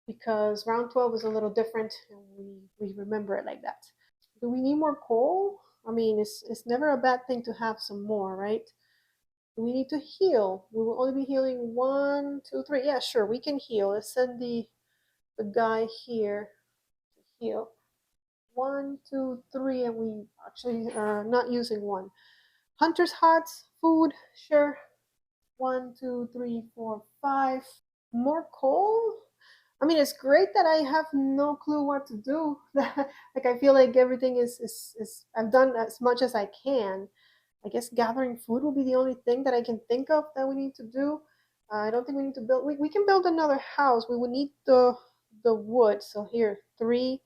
because round 12 is a little different and we remember it like that. Do we need more coal? I mean, it's never a bad thing to have some more, right? Do we need to heal? We will only be healing 1, 2, 3. Yeah, sure, we can heal. Let's send the guy here to heal. 1, 2, 3, and we actually are not using one. Hunter's huts, food, sure. 1, 2, 3, 4, 5. More coal? I mean, it's great that I have no clue what to do. Like, I feel like everything is I've done as much as I can. I guess gathering food will be the only thing that I can think of that we need to do. I don't think we need to build. We can build another house. We would need the wood. So here, 3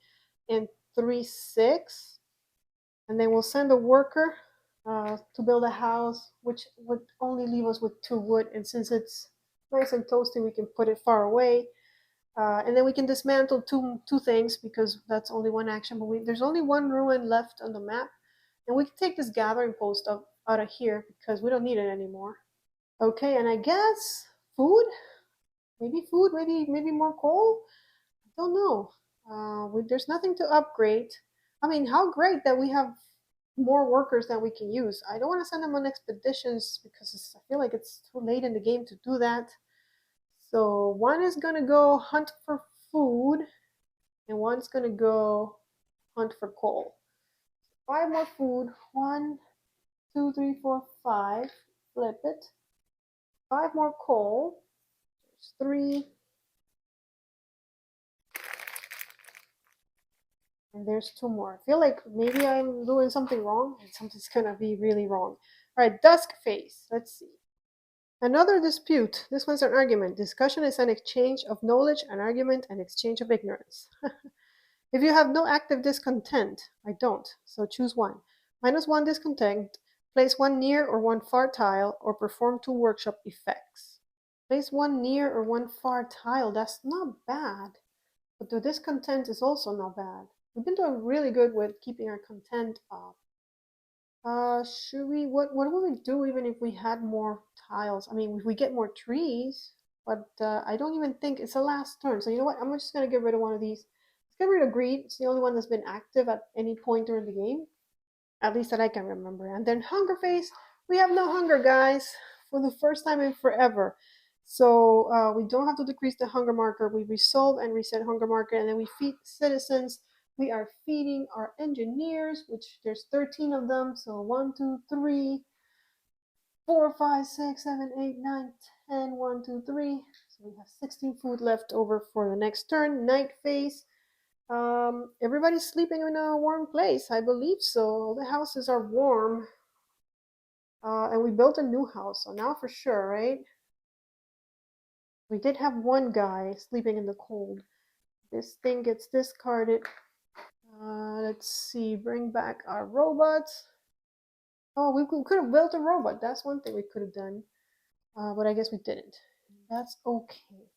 and 3, 6, and then we'll send a worker to build a house, which would only leave us with 2 wood. And since it's nice and toasty, we can put it far away. And then we can dismantle two things because that's only one action. But there's only one ruin left on the map, and we can take this gathering post out of here because we don't need it anymore. Okay, and I guess food, maybe more coal. I don't know. There's nothing to upgrade. I mean, how great that we have more workers that we can use. I don't want to send them on expeditions because I feel like it's too late in the game to do that. So one is gonna go hunt for food, and one's gonna go hunt for coal. 5 more food. 1, 2, 3, 4, 5. Flip it. 5 more coal. There's 3. And there's 2 more. I feel like maybe I'm doing something wrong and something's gonna be really wrong. Alright, dusk phase. Let's see. Another dispute. This one's an argument. Discussion is an exchange of knowledge, an argument, an exchange of ignorance. If you have no active discontent, I don't, so choose one. -1 discontent, place 1 near or 1 far tile, or perform 2 workshop effects. Place 1 near or 1 far tile, that's not bad. But the discontent is also not bad. We've been doing really good with keeping our content up. Should we, what would we do even if we had more tiles? I mean, if we get more trees, but I don't even think it's the last turn. So you know what? I'm just going to get rid of one of these. Let's get rid of greed. It's the only one that's been active at any point during the game, at least that I can remember. And then hunger phase. We have no hunger, guys, for the first time in forever. So we don't have to decrease the hunger marker. We resolve and reset hunger marker, and then we feed citizens. We are feeding our engineers, which there's 13 of them. So 1, 2, 3, 4, 5, 6, 7, 8, 9, 10. 1, 2, 3. So we have 16 food left over for the next turn. Night phase. Everybody's sleeping in a warm place. I believe so. All the houses are warm. And we built a new house, so now for sure, right? We did have one guy sleeping in the cold. This thing gets discarded. Let's see, bring back our robots. Oh, we could have built a robot. That's one thing we could have done. But I guess we didn't. That's okay.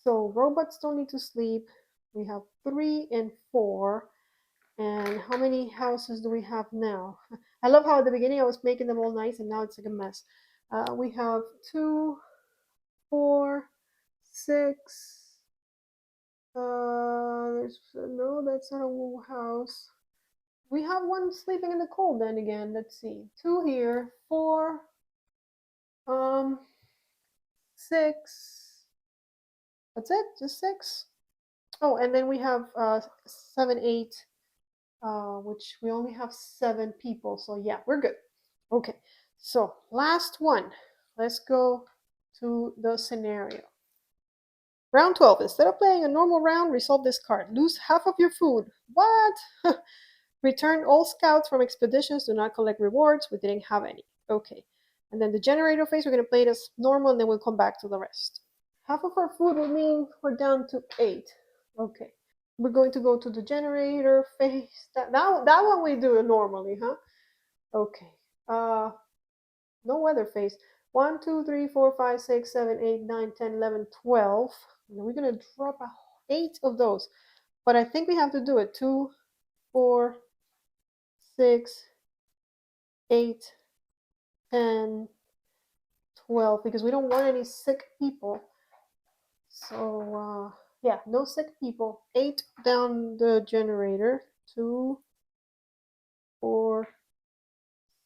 So robots don't need to sleep. We have 3 and 4. And how many houses do we have now? I love how at the beginning I was making them all nice and now it's like a mess. We have 2, 4, 6. No, that's not a wool house. We have one sleeping in the cold then again. Let's see. 2 here, 4, 6. That's it, just 6. Oh, and then we have 7, 8, which we only have 7 people. So yeah, we're good. Okay, so last one. Let's go to the scenario. Round 12. Instead of playing a normal round, resolve this card. Lose half of your food. What? Return all scouts from expeditions. Do not collect rewards. We didn't have any. Okay. And then the generator phase, we're going to play it as normal, and then we'll come back to the rest. Half of our food will mean we're down to 8. Okay. We're going to go to the generator phase. That one we do normally, huh? Okay. No weather phase. 1, 2, 3, 4, 5, 6, 7, 8, 9, 10, 11, 12. And we're going to drop 8 of those. But I think we have to do it. 2, 4, 6, 8, 10, 12. Because we don't want any sick people. So Yeah, no sick people. 8 down the generator. 2, 4,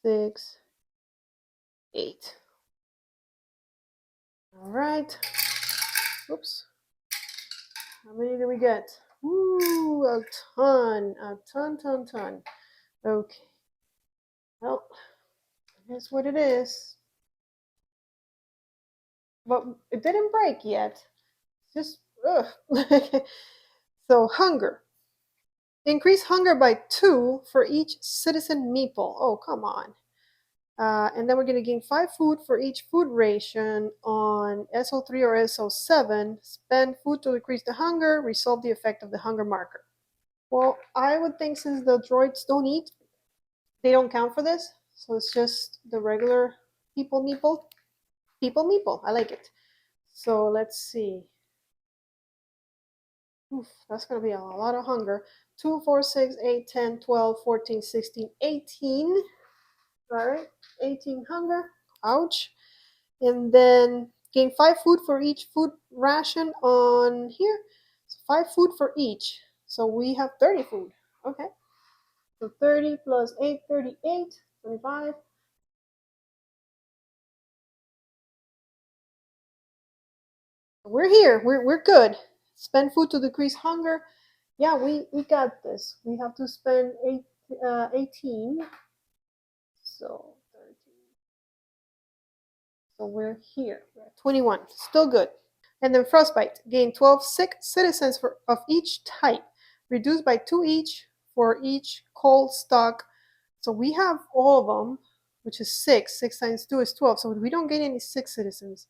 6, 8. All right. Oops. How many do we get? Ooh, a ton. A ton. Okay. Well, that's what it is. But it didn't break yet. Just, ugh. So, hunger. Increase hunger by 2 for each citizen meeple. Oh, come on. And then we're going to gain 5 food for each food ration on SO3 or SO7. Spend food to decrease the hunger. Resolve the effect of the hunger marker. Well, I would think since the droids don't eat, they don't count for this. So it's just the regular people meeple. People meeple. I like it. So let's see. Oof, that's going to be a lot of hunger. 2, 4, 6, 8, 10, 12, 14, 16, 18. All right, 18 hunger. Ouch. And then gain 5 food for each food ration on here. So 5 food for each. So we have 30 food. Okay. So 30 plus 8, 38, 25. We're here. We're good. Spend food to decrease hunger. Yeah, we got this. We have to spend 18. So 13. So we're here. We're at 21. Still good. And then frostbite. Gain 12 sick citizens of each type. Reduced by 2 each for each cold stock. So we have all of them, which is 6. 6 times 2 is 12. So we don't gain any sick citizens.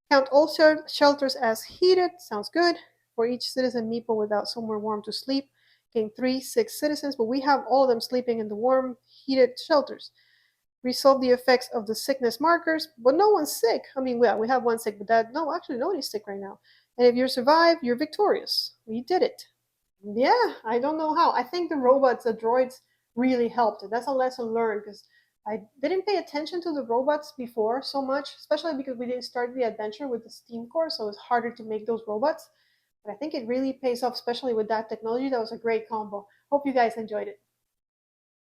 Count all shelters as heated. Sounds good. For each citizen meeple without somewhere warm to sleep. Gain 3 sick citizens, but we have all of them sleeping in the warm, heated shelters. Resolve the effects of the sickness markers, but no one's sick. I mean, we have one sick, but actually nobody's sick right now. And if you survive, you're victorious. We did it. Yeah, I don't know how. I think the robots, the droids, really helped. That's a lesson learned because I didn't pay attention to the robots before so much, especially because we didn't start the adventure with the Steam Core, so it's harder to make those robots. But I think it really pays off, especially with that technology. That was a great combo. Hope you guys enjoyed it.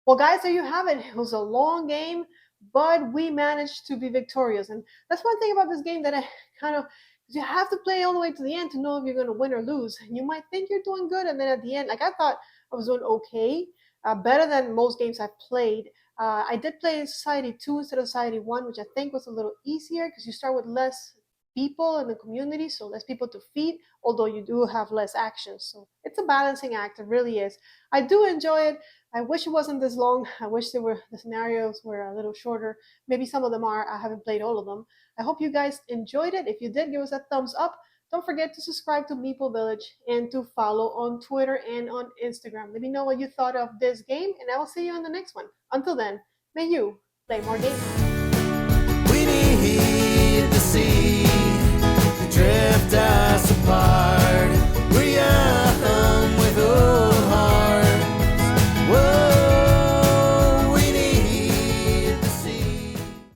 Well, guys, there you have it. It was a long game, but we managed to be victorious. And that's one thing about this game that I kind of, you have to play all the way to the end to know if you're going to win or lose. You might think you're doing good, and then at the end, like I thought I was doing okay, better than most games I've played. I did play Society 2 instead of Society 1, which I think was a little easier because you start with less people in the community, so less people to feed, although you do have less actions. So it's a balancing act, it really is. I do enjoy it. I wish it wasn't this long. I wish the scenarios were a little shorter. Maybe some of them are. I haven't played all of them. I hope you guys enjoyed it. If you did, give us a thumbs up. Don't forget to subscribe to Meeple Village and to follow on Twitter and on Instagram. Let me know what you thought of this game, and I will see you in the next one. Until then, may you play more games.